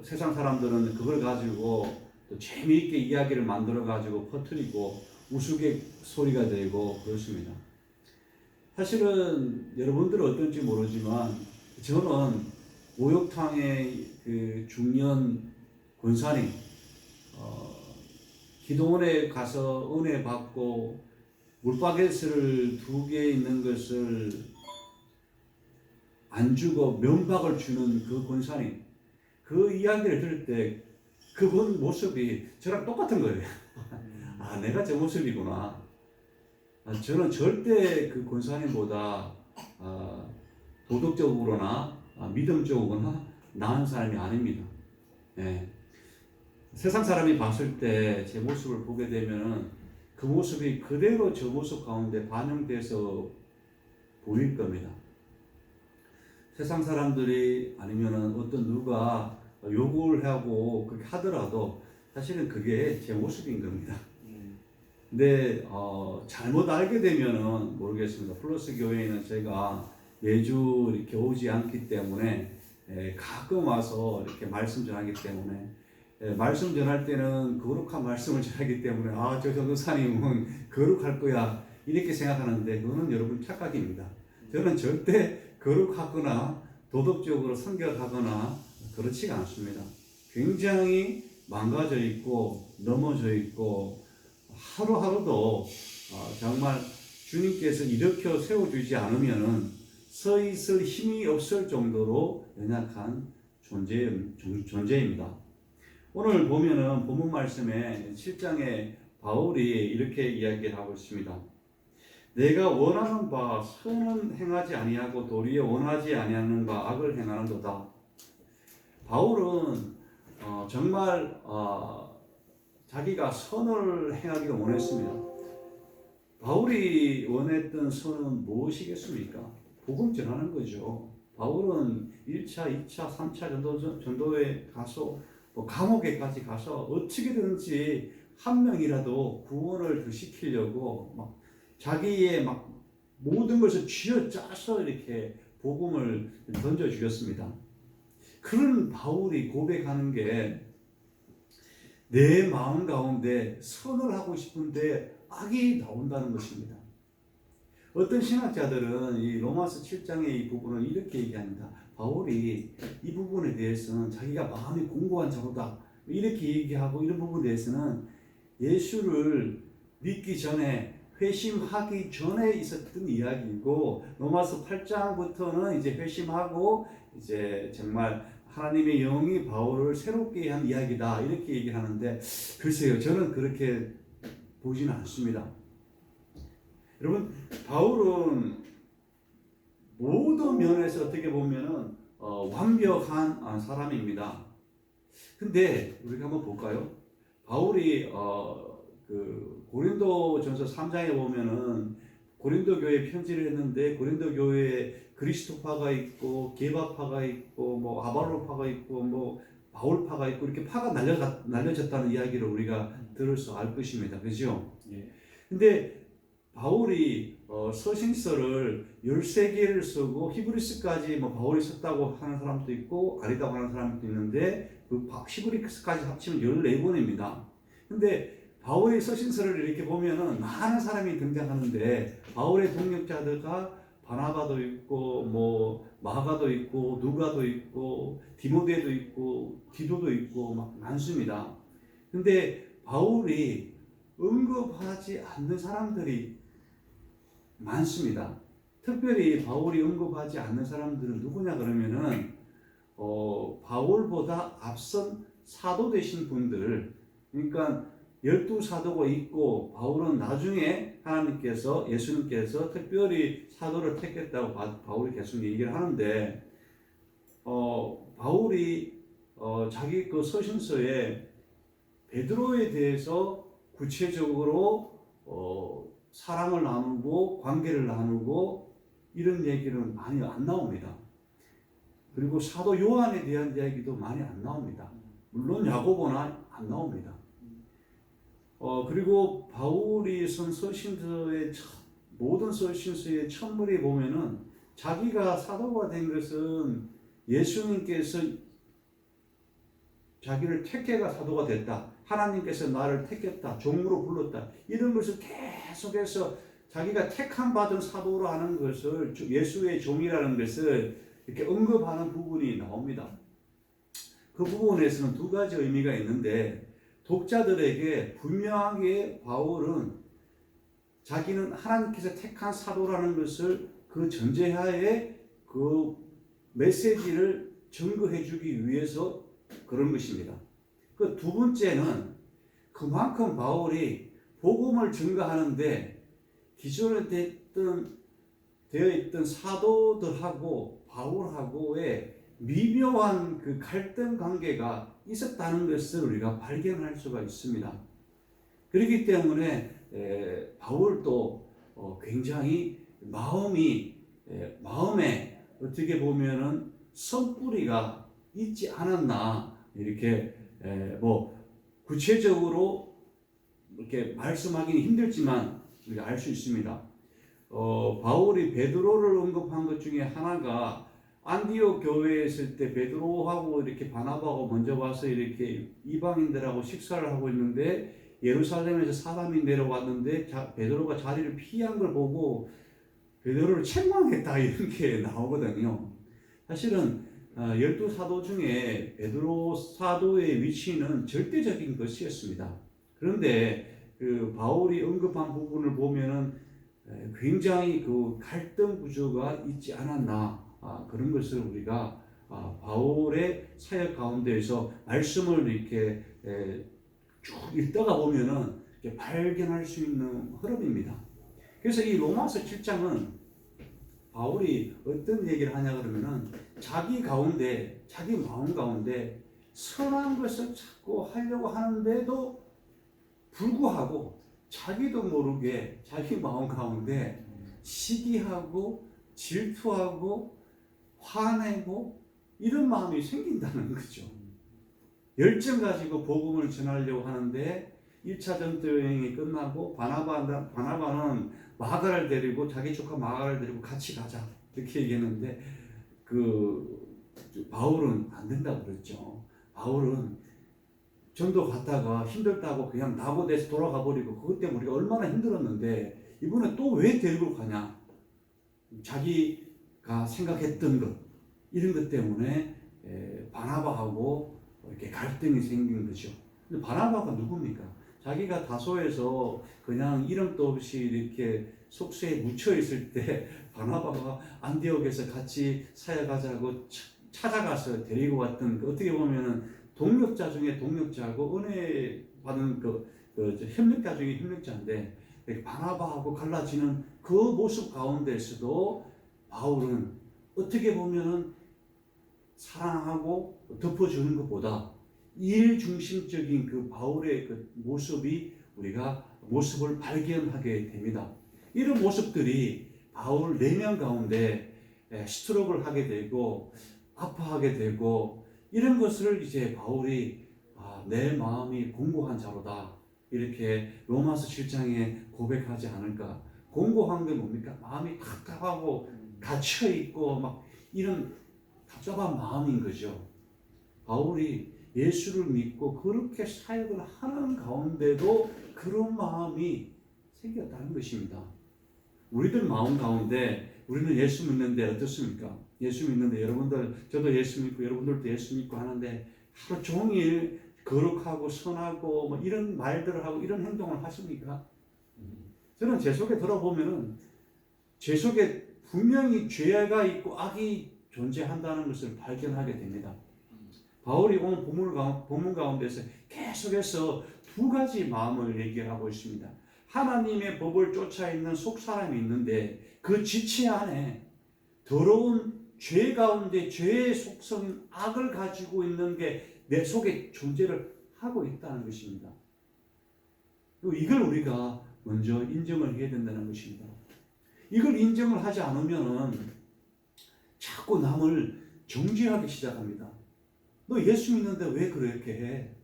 세상 사람들은 그걸 가지고 또 재미있게 이야기를 만들어 가지고 퍼뜨리고 우스갯소리가 되고 그렇습니다. 사실은 여러분들은 어떤지 모르지만 저는 목욕탕의 그 중년 권사님 기도원에 가서 은혜 받고 물바게트를 2개 있는 것을 안 주고 면박을 주는 그 권사님 그 이야기를 들을 때 그분 모습이 저랑 똑같은 거예요. 아 내가 저 모습이구나. 저는 절대 그 권사님보다 도덕적으로나 믿음적으로나 나은 사람이 아닙니다. 예. 세상 사람이 봤을 때 제 모습을 보게 되면 그 모습이 그대로 저 모습 가운데 반영돼서 보일 겁니다. 세상 사람들이 아니면은 어떤 누가 욕을 하고 그렇게 하더라도 사실은 그게 제 모습인 겁니다. 근데 잘못 알게 되면은 모르겠습니다. 플러스 교회에는 제가 매주 이렇게 오지 않기 때문에 가끔 와서 이렇게 말씀 전하기 때문에 말씀 전할 때는 거룩한 말씀을 전하기 때문에 저 전도사님은 거룩할 거야 이렇게 생각하는데 그거는 여러분 착각입니다. 저는 절대 거룩하거나 도덕적으로 성결하거나 그렇지가 않습니다. 굉장히 망가져 있고 넘어져 있고 하루하루도 정말 주님께서 일으켜 세워주지 않으면 서 있을 힘이 없을 정도로 연약한 존재입니다. 오늘 보면은 본문 말씀에 7장에 바울이 이렇게 이야기를 하고 있습니다. 내가 원하는 바 선은 행하지 아니하고 도리어 원하지 아니하는 바 악을 행하는도다. 바울은 정말 자기가 선을 행하기를 원했습니다. 바울이 원했던 선은 무엇이겠습니까? 복음 전하는 거죠. 바울은 1차, 2차, 3차 전도에 가서 감옥에까지 가서 어떻게든지 한 명이라도 구원을 더 시키려고 막 자기의 막 모든 것을 쥐어짜서 이렇게 복음을 던져 주셨습니다. 그런 바울이 고백하는 게 내 마음 가운데 선을 하고 싶은데 악이 나온다는 것입니다. 어떤 신학자들은 이 로마서 7장의 이 부분을 이렇게 얘기합니다. 바울이 이 부분에 대해서는 자기가 마음이 공고한 자로다 이렇게 얘기하고 이런 부분에 대해서는 예수를 믿기 전에 회심하기 전에 있었던 이야기이고 로마서 8장부터는 이제 회심하고 이제 정말 하나님의 영이 바울을 새롭게 한 이야기다 이렇게 얘기를 하는데 글쎄요 저는 그렇게 보지는 않습니다. 여러분 바울은 모든 면에서 어떻게 보면은 완벽한 사람입니다. 근데 우리가 한번 볼까요? 바울이 그 고린도전서 3장에 보면은 고린도 교회에 편지를 했는데 고린도 교회에 그리스도파가 있고 게바파가 있고 뭐 아발로파가 있고 뭐 바울파가 있고 이렇게 파가 날려졌다는 이야기를 우리가 들어서 알 것입니다. 그죠? 예. 근데 바울이 서신서를 13개를 쓰고 히브리스까지 뭐 바울이 썼다고 하는 사람도 있고 아니다고 하는 사람도 있는데 그 히브리스까지 합치면 14권입니다. 근데 바울의 서신서를 이렇게 보면은 많은 사람이 등장하는데 바울의 동역자들과 바나바도 있고 뭐 마가도 있고 누가도 있고 디모데도 있고 디도도 있고 막 많습니다. 근데 바울이 언급하지 않는 사람들이 많습니다. 특별히 바울이 언급하지 않는 사람들은 누구냐 그러면은 바울보다 앞선 사도 되신 분들 그러니까 12사도가 있고 바울은 나중에 하나님께서 예수님께서 특별히 사도를 택했다고 바울이 계속 얘기를 하는데 바울이 자기 그 서신서에 베드로에 대해서 구체적으로 사랑을 나누고 관계를 나누고 이런 얘기는 많이 안 나옵니다. 그리고 사도 요한에 대한 이야기도 많이 안 나옵니다. 물론 야고보나 안 나옵니다. 그리고 바울이 쓴 서신서의 모든 서신서의 첫물에 보면은 자기가 사도가 된 것은 예수님께서 자기를 택해가 사도가 됐다. 하나님께서 나를 택했다. 종으로 불렀다. 이런 것을 계속해서 자기가 택함 받은 사도로 하는 것을 예수의 종이라는 것을 이렇게 언급하는 부분이 나옵니다. 그 부분에서는 두 가지 의미가 있는데 독자들에게 분명하게 바울은 자기는 하나님께서 택한 사도라는 것을 그 전제하에 그 메시지를 증거해 주기 위해서 그런 것입니다. 그 두 번째는 그만큼 바울이 복음을 증거하는데 기존에 되어 있던 사도들하고 바울하고의 미묘한 그 갈등 관계가 있었다는 것을 우리가 발견할 수가 있습니다. 그렇기 때문에 바울도 굉장히 마음에 어떻게 보면은 선뿌리가 있지 않았나 이렇게 구체적으로 이렇게 말씀하기는 힘들지만 우리가 알 수 있습니다. 바울이 베드로를 언급한 것 중에 하나가 안디옥 교회에 있을 때 베드로하고 이렇게 바나바하고 먼저 와서 이렇게 이방인들하고 식사를 하고 있는데 예루살렘에서 사람이 내려왔는데 베드로가 자리를 피한 걸 보고 베드로를 책망했다 이런 게 나오거든요. 사실은 12사도 중에 베드로 사도의 위치는 절대적인 것이었습니다. 그런데 그 바울이 언급한 부분을 보면은 굉장히 그 갈등 구조가 있지 않았나 그런 것을 우리가 바울의 사역 가운데에서 말씀을 이렇게 쭉 읽다가 보면은 이렇게 발견할 수 있는 흐름입니다. 그래서 이 로마서 7장은 바울이 어떤 얘기를 하냐 그러면은 자기 마음 가운데 선한 것을 찾고 하려고 하는데도 불구하고 자기도 모르게 자기 마음 가운데 시기하고 질투하고 화내고 이런 마음이 생긴다는 거죠. 열정 가지고 복음을 전하려고 하는데 1차 전도 여행이 끝나고 바나바는 마가를 데리고 자기 조카 마가를 데리고 같이 가자 이렇게 얘기했는데 바울은 안 된다고 그랬죠. 바울은 전도 갔다가 힘들다고 그냥 나고대에서 돌아가 버리고 그것 때문에 우리가 얼마나 힘들었는데 이번에 또 왜 데리고 가냐. 자기가 생각했던 것 이런 것 때문에 바나바하고 이렇게 갈등이 생긴 거죠. 근데 바나바가 누굽니까? 자기가 다소에서 그냥 이름도 없이 이렇게 숙소에 묻혀 있을 때 바나바가 안디옥에서 같이 사역하자고 찾아가서 데리고 왔던 어떻게 보면은 동력자 중에 동력자고 은혜 받은 협력자 중에 협력자인데 바나바하고 갈라지는 그 모습 가운데서도 바울은 어떻게 보면은 사랑하고 덮어주는 것보다 일 중심적인 그 바울의 그 모습이 우리가 모습을 발견하게 됩니다. 이런 모습들이 바울 내면 가운데 스트로크를 하게 되고 아파하게 되고 이런 것을 이제 바울이 내 마음이 공고한 자로다 이렇게 로마서 7장에 고백하지 않을까. 공고한 게 뭡니까? 마음이 답답하고 갇혀있고 막 이런 답답한 마음인 거죠. 바울이 예수를 믿고 그렇게 사역을 하는 가운데도 그런 마음이 생겼다는 것입니다. 우리들 마음 가운데 우리는 예수 믿는데 어떻습니까? 예수 믿는데 저도 예수 믿고 여러분들도 예수 믿고 하는데 하루 종일 거룩하고 선하고 뭐 이런 말들을 하고 이런 행동을 하십니까? 저는 제 속에 들어보면은 제 속에 분명히 죄가 있고 악이 존재한다는 것을 발견하게 됩니다. 바울이 오늘 본문 가운데서 계속해서 두 가지 마음을 얘기하고 있습니다. 하나님의 법을 쫓아 있는 속 사람이 있는데 그 지체 안에 더러운 죄 가운데 죄의 속성 악을 가지고 있는 게 내 속에 존재를 하고 있다는 것입니다. 이걸 우리가 먼저 인정을 해야 된다는 것입니다. 이걸 인정을 하지 않으면 자꾸 남을 정죄하기 시작합니다. 너 예수 믿는데 왜 그렇게 해?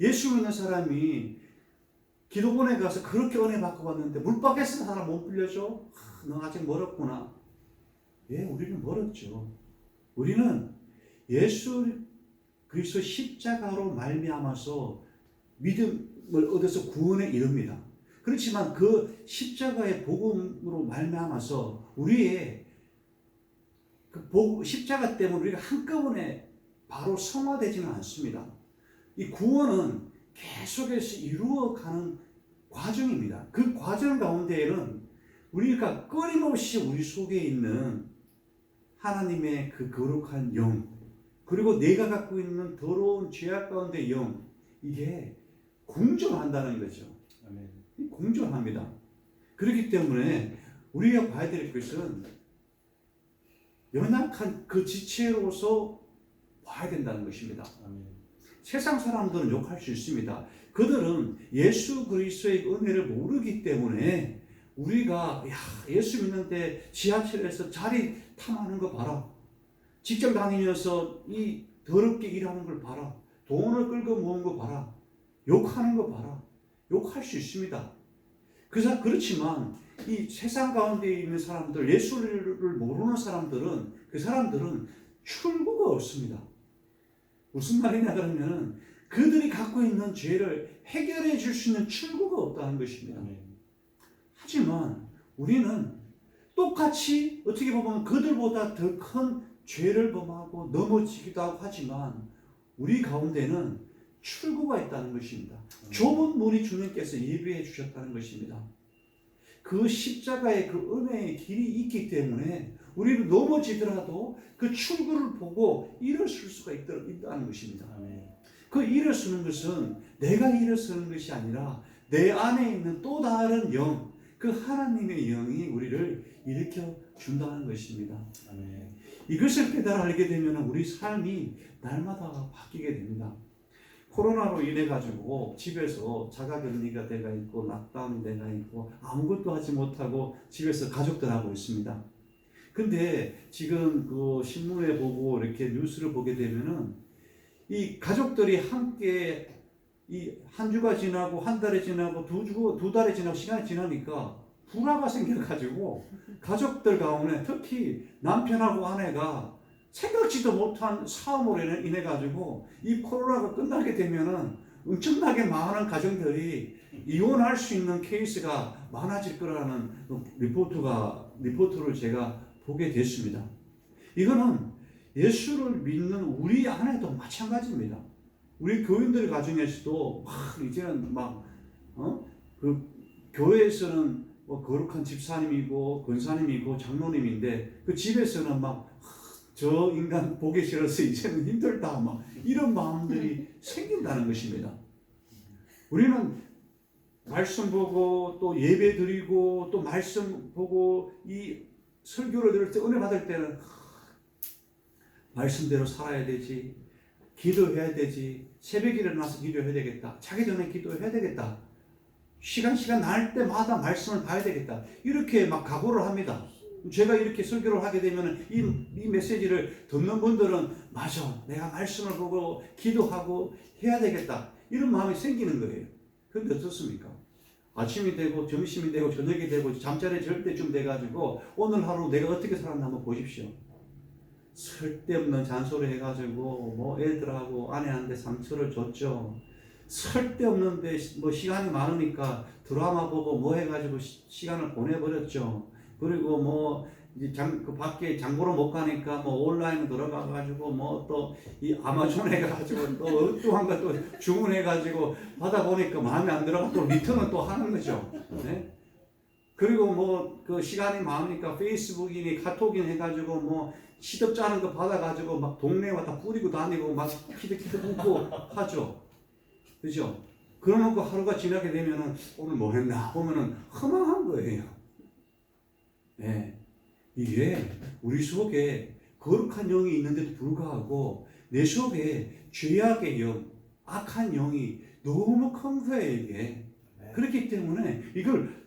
예수 믿는 사람이 기도원에 가서 그렇게 은혜 받고 왔는데 물박에서 하나 못 빌려줘? 너 아직 멀었구나. 예, 우리는 멀었죠. 우리는 예수 그리스도 십자가로 말미암아서 믿음을 얻어서 구원에 이릅니다. 그렇지만 그 십자가의 복음으로 말미암아서 우리의 그 십자가 때문에 우리가 한꺼번에 바로 성화되지는 않습니다. 이 구원은 계속해서 이루어가는 과정입니다. 그 과정 가운데에는 우리가 끊임없이 우리 속에 있는 하나님의 그 거룩한 영, 그리고 내가 갖고 있는 더러운 죄악 가운데 영, 이게 공존한다는 거죠. 아멘. 공존합니다. 그렇기 때문에 우리가 봐야 될 것은 연약한 그 지체로서 봐야 된다는 것입니다. 아멘. 세상 사람들은 욕할 수 있습니다. 그들은 예수 그리스도의 은혜를 모르기 때문에 우리가 예수 믿는데 지하철에서 자리 탐하는 거 봐라. 직장 다니면서 이 더럽게 일하는 걸 봐라. 돈을 끌고 모은 거 봐라. 욕하는 거 봐라. 욕할 수 있습니다. 그렇지만 이 세상 가운데 있는 사람들, 예수를 모르는 사람들은 그 사람들은 출구가 없습니다. 무슨 말이냐 그러면 그들이 갖고 있는 죄를 해결해 줄 수 있는 출구가 없다는 것입니다. 아멘. 하지만 우리는 똑같이 어떻게 보면 그들보다 더 큰 죄를 범하고 넘어지기도 하고 하지만 우리 가운데는 출구가 있다는 것입니다. 좁은 문이 주님께서 예비해 주셨다는 것입니다. 그 십자가의 그 은혜의 길이 있기 때문에 우리는 넘어지더라도 그 출구를 보고 일어설 수가 있다는 것입니다. 아멘. 그 일어서는 것은 내가 일어서는 것이 아니라 내 안에 있는 또 다른 영, 그 하나님의 영이 우리를 일으켜 준다는 것입니다. 아멘. 이것을 깨달아 알게 되면 우리 삶이 날마다 바뀌게 됩니다. 코로나로 인해 가지고 집에서 자가격리가 돼가 있고 락다운이 돼가 있고 아무것도 하지 못하고 집에서 가족들하고 있습니다. 근데 지금 그 신문에 보고 이렇게 뉴스를 보게 되면은 이 가족들이 함께 이 한 주가 지나고 한 달이 지나고 두 달이 지나고 시간이 지나니까 불화가 생겨가지고 가족들 가운데 특히 남편하고 아내가 생각지도 못한 싸움으로 인해 가지고 이 코로나가 끝나게 되면은 엄청나게 많은 가정들이 이혼할 수 있는 케이스가 많아질 거라는 리포트를 제가 보게 됐습니다. 이거는 예수를 믿는 우리 안에도 마찬가지입니다. 우리 교인들 가정에서도 이제는 그 교회에서는 거룩한 집사님이고 권사님이고 장로님인데 그 집에서는 저 인간 보기 싫어서 이제는 힘들다 이런 마음들이 생긴다는 것입니다. 우리는 말씀 보고 또 예배 드리고 또 말씀 보고 이 설교를 들을 때 은혜 받을 때는 말씀대로 살아야 되지, 기도해야 되지, 새벽에 일어나서 기도해야 되겠다, 자기 전에 기도해야 되겠다, 시간 날 때마다 말씀을 봐야 되겠다, 이렇게 각오를 합니다. 제가 이렇게 설교를 하게 되면 이 메시지를 듣는 분들은 맞아, 내가 말씀을 보고 기도하고 해야 되겠다, 이런 마음이 생기는 거예요. 그런데 어떻습니까? 아침이 되고 점심이 되고 저녁이 되고 잠자리 잘 때쯤 돼가지고 오늘 하루 내가 어떻게 살았나 한번 보십시오. 쓸데없는 잔소리 해가지고 애들하고 아내한테 상처를 줬죠. 쓸데없는데 시간이 많으니까 드라마 보고 해가지고 시간을 보내버렸죠. 그리고 이제 그 밖에 장보러 못 가니까 온라인 들어가가지고 또 이 아마존에 가가지고 또 엉뚱한 거 또 주문해가지고 받아보니까 마음에 안 들어가 또 리턴을 또 하는 거죠. 네? 그리고 그 시간이 많으니까 페이스북이니 카톡이니 해가지고 시덥지 않은 거 받아가지고 동네에 다 뿌리고 다니고 키득키득 웃고 하죠. 그죠? 그러놓고 하루가 지나게 되면은 오늘 뭐 했나 보면은 허망한 거예요. 네. 이게 우리 속에 거룩한 영이 있는데도 불구하고 내 속에 죄악의 영, 악한 영이 너무 큰 거예요, 이게. 그렇기 때문에 이걸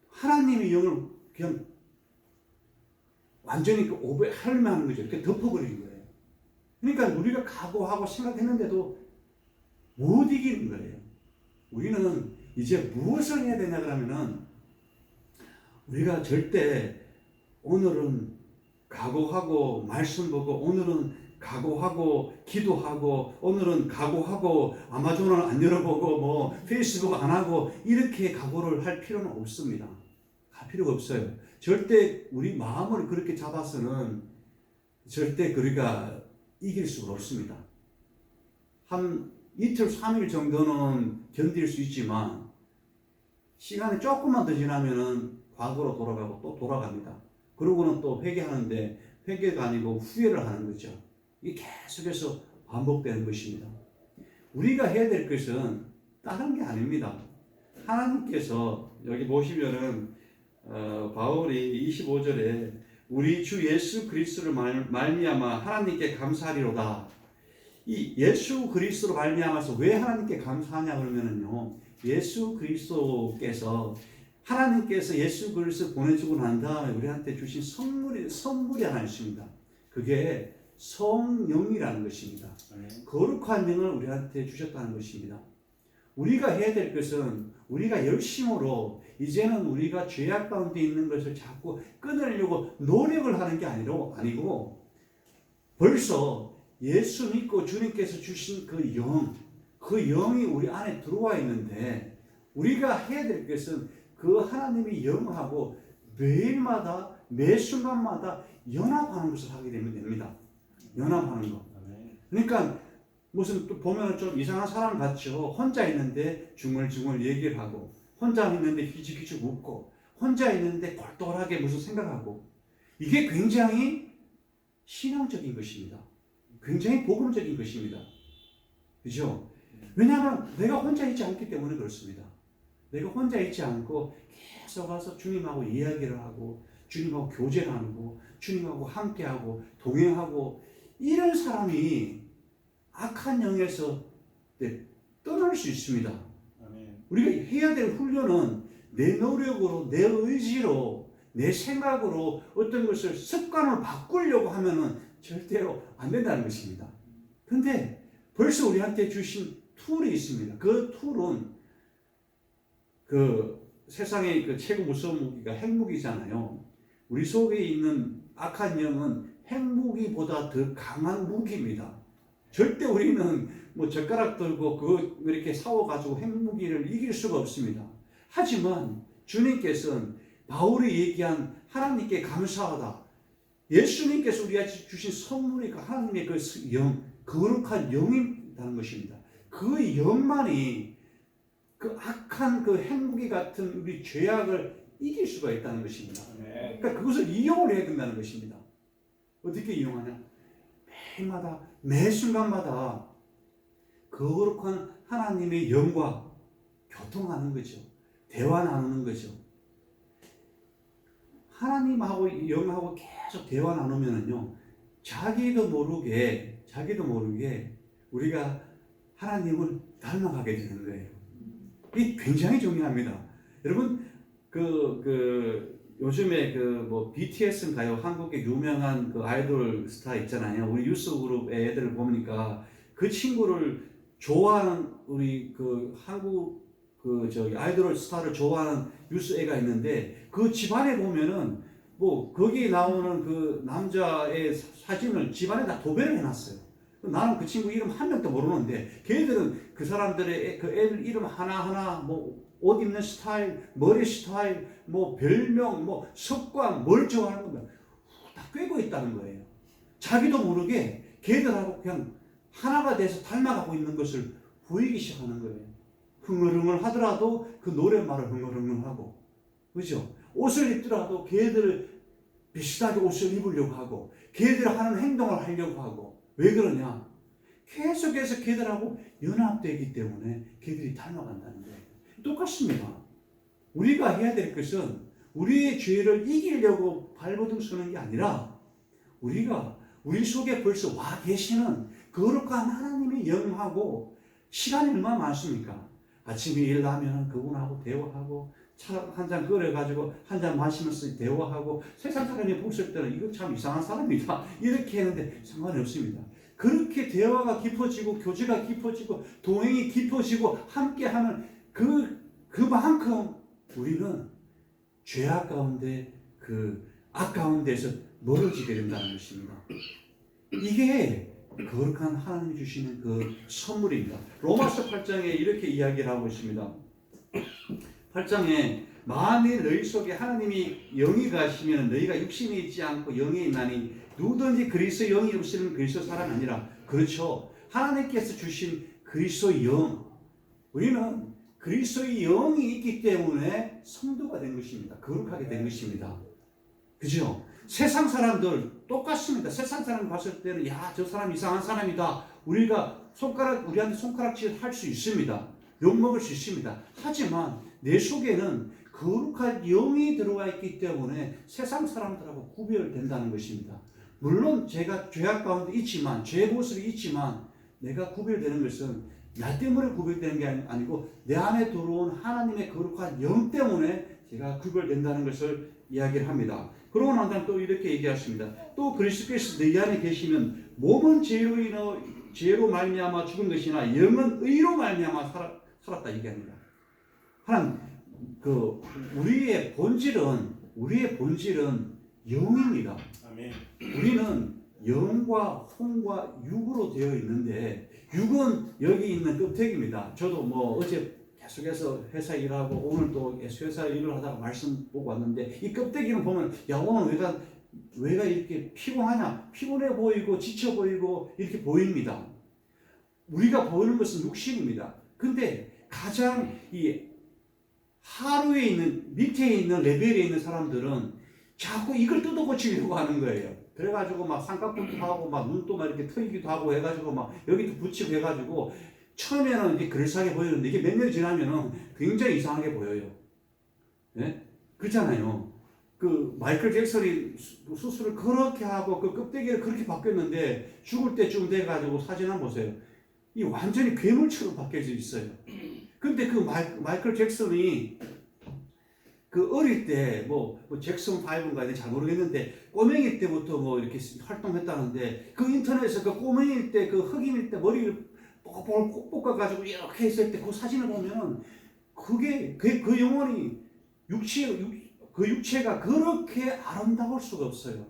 하나님의 영을 그냥 완전히 할매하는 거죠. 이렇게 덮어버리는 거예요. 그러니까 우리가 각오하고 생각했는데도 못 이기는 거예요. 우리는 이제 무엇을 해야 되냐 그러면은 우리가 절대 오늘은 각오하고 말씀 보고 오늘은 각오하고 기도하고 오늘은 각오하고 아마존을 안 열어보고 뭐 페이스북 안 하고 이렇게 각오를 할 필요는 없습니다. 할 필요가 없어요. 절대 우리 마음을 그렇게 잡아서는 절대 우리가 이길 수가 없습니다. 한 이틀, 3일 정도는 견딜 수 있지만 시간이 조금만 더 지나면은 과거로 돌아가고 또 돌아갑니다. 그러고는 또 회개하는데 회개가 아니고 후회를 하는 거죠. 이게 계속해서 반복되는 것입니다. 우리가 해야 될 것은 다른 게 아닙니다. 하나님께서 여기 보시면은 바울이 25절에 우리 주 예수 그리스도를 말미암아 하나님께 감사하리로다. 이 예수 그리스도로 말미암아서 왜 하나님께 감사하냐 그러면은요. 예수 그리스도께서 하나님께서 예수 그리스도 보내주고 난 다음에 우리한테 주신 선물이 하나 있습니다. 그게 성령이라는 것입니다. 거룩한 영을 우리한테 주셨다는 것입니다. 우리가 해야 될 것은 우리가 열심으로 이제는 우리가 죄악 가운데 있는 것을 자꾸 끊으려고 노력을 하는 게 아니고 벌써 예수 믿고 주님께서 주신 그 영이 우리 안에 들어와 있는데 우리가 해야 될 것은 그 하나님의 영하고 매일마다 매 순간마다 연합하는 것을 하게 되면 됩니다. 연합하는 거. 그러니까 무슨 또 보면 좀 이상한 사람 같죠. 혼자 있는데 중얼중얼 얘기를 하고 혼자 있는데 휘죽휘죽 웃고 혼자 있는데 똘똘하게 무슨 생각하고 이게 굉장히 신앙적인 것입니다. 굉장히 복음적인 것입니다. 그죠? 왜냐하면 내가 혼자 있지 않기 때문에 그렇습니다. 내가 혼자 있지 않고 계속 와서 주님하고 이야기를 하고 주님하고 교제를 하고 주님하고 함께하고 동행하고 이런 사람이 악한 영에서 떠날 수 있습니다. 우리가 해야 될 훈련은 내 노력으로 내 의지로 내 생각으로 어떤 것을 습관을 바꾸려고 하면은 절대로 안 된다는 것입니다. 근데 벌써 우리한테 주신 툴이 있습니다. 그 툴은 그 세상의 그 최고 무서운 무기가 핵무기잖아요. 우리 속에 있는 악한 영은 핵무기보다 더 강한 무기입니다. 절대 우리는 뭐 젓가락 들고 그 이렇게 싸워가지고 핵무기를 이길 수가 없습니다. 하지만 주님께서는 바울이 얘기한 하나님께 감사하다. 예수님께서 우리한테 주신 선물이 하나님의 그 영, 거룩한 영이라는 것입니다. 그 영만이 그 악한 그 핵무기 같은 우리 죄악을 이길 수가 있다는 것입니다. 그러니까 그것을 이용을 해야 된다는 것입니다. 어떻게 이용하냐? 매일마다 매 순간마다 거룩한 하나님의 영과 교통하는 거죠. 대화 나누는 거죠. 하나님하고 영하고 계속 대화 나누면은요, 자기도 모르게 우리가 하나님을 닮아가게 되는 거예요. 이게 굉장히 중요합니다. 여러분, 요즘에 뭐 BTS인가요? 한국의 유명한 그 아이돌 스타 있잖아요. 우리 유스 그룹의 애들을 보니까 그 친구를 좋아하는 우리 그 한국 아이돌 스타를 좋아하는 유스 애가 있는데 그 집안에 보면은 뭐 거기에 나오는 그 남자의 사진을 집안에 다 도배를 해놨어요. 나는 그 친구 이름 한 명도 모르는데 걔들은 그 사람들의 그 애들 이름 하나하나 뭐 옷 입는 스타일, 머리 스타일, 뭐 별명, 뭐 습관, 뭘 좋아하는 건가 다 꿰고 있다는 거예요. 자기도 모르게 걔들하고 그냥 하나가 돼서 닮아가고 있는 것을 보이기 시작하는 거예요. 흥얼흥얼 하더라도 그 노랫말을 흥얼흥얼하고, 그죠? 옷을 입더라도 걔들을 비슷하게 옷을 입으려고 하고, 걔들 하는 행동을 하려고 하고. 왜 그러냐? 계속해서 걔들하고 연합되기 때문에 걔들이 닮아간다는 거예요. 똑같습니다. 우리가 해야 될 것은 우리의 죄를 이기려고 발버둥 서는 게 아니라 우리가 우리 속에 벌써 와 계시는 거룩한 하나님의 영하고 시간이 얼마나 많습니까? 아침에 일나면 그분하고 대화하고 차 한 잔 끓여가지고 한 잔 마시면서 대화하고 세상 사람이 보실 때는 이거 참 이상한 사람이다 이렇게 했는데 상관이 없습니다. 그렇게 대화가 깊어지고 교제가 깊어지고 동행이 깊어지고 함께하는 그만큼 우리는 죄악 가운데 그 악 가운데서 멀어지게 된다는 것입니다. 이게 거룩한 하나님이 주시는 그 선물입니다. 로마서 8장에 이렇게 이야기를 하고 있습니다. 8장에 만일 너희 속에 하나님이 영이 가시면 너희가 육신이 있지 않고 영이 있나니 누구든지 그리스도 영이 없으면 그리스도 사람이 아니라. 그렇죠. 하나님께서 주신 그리스도의 영, 우리는 그리스도의 영이 있기 때문에 성도가 된 것입니다. 거룩하게 된 것입니다. 그죠? 세상 사람들 똑같습니다. 세상 사람 봤을 때는 야, 저 사람 이상한 사람이다. 우리가 우리한테 손가락질 할 수 있습니다. 욕먹을 수 있습니다. 하지만 내 속에는 거룩한 영이 들어와 있기 때문에 세상 사람들하고 구별된다는 것입니다. 물론 제가 죄악 가운데 있지만, 죄의 모습이 있지만, 내가 구별되는 것은 나 때문에 구별되는 게 아니고 내 안에 들어온 하나님의 거룩한 영 때문에 제가 구별된다는 것을 이야기를 합니다. 그러고 난 다음 또 이렇게 얘기하십니다. 또 그리스도께서 내 안에 계시면 몸은 죄로 말미암아 죽은 것이나 영은 의로 말미암아 살았다 얘기합니다. 하나님, 우리의 본질은 영입니다. 아멘. 우리는 영과 혼과 육으로 되어 있는데 육은 여기 있는 껍데기입니다. 저도 뭐 어제 계속해서 회사 일하고 오늘 또 회사 일을 하다가 말씀 보고 왔는데 이 껍데기는 보면 야 오늘 왜가 이렇게 피곤하냐, 피곤해 보이고 지쳐 보이고 이렇게 보입니다. 우리가 보이는 것은 육신입니다. 근데 가장 이 하루에 있는 밑에 있는 레벨에 있는 사람들은 자꾸 이걸 뜯어 고치려고 하는 거예요. 그래가지고 막 쌍꺼풀도 하고 막 눈도 막 이렇게 트이기도 하고 해가지고 막 여기도 붙이고 해가지고 처음에는 이게 그럴싸하게 보이는데 이게 몇 년 지나면은 굉장히 이상하게 보여요. 네? 그렇잖아요. 그 마이클 잭슨이 수술을 그렇게 하고 그 껍데기를 그렇게 바뀌었는데 죽을 때쯤 돼가지고 사진 한번 보세요. 이 완전히 괴물처럼 바뀌어져 있어요. 근데 그 마이클 잭슨이 그 어릴 때 뭐 잭슨 5인가 잘 모르겠는데 꼬맹이 때부터 뭐 이렇게 활동했다는데 그 인터넷에서 그 꼬맹이 때 그 흑인일 때 머리를 꼭 볶아가지고 이렇게 했을 때 그 사진을 보면 그게 그 영혼이 그 육체가 그렇게 아름다울 수가 없어요.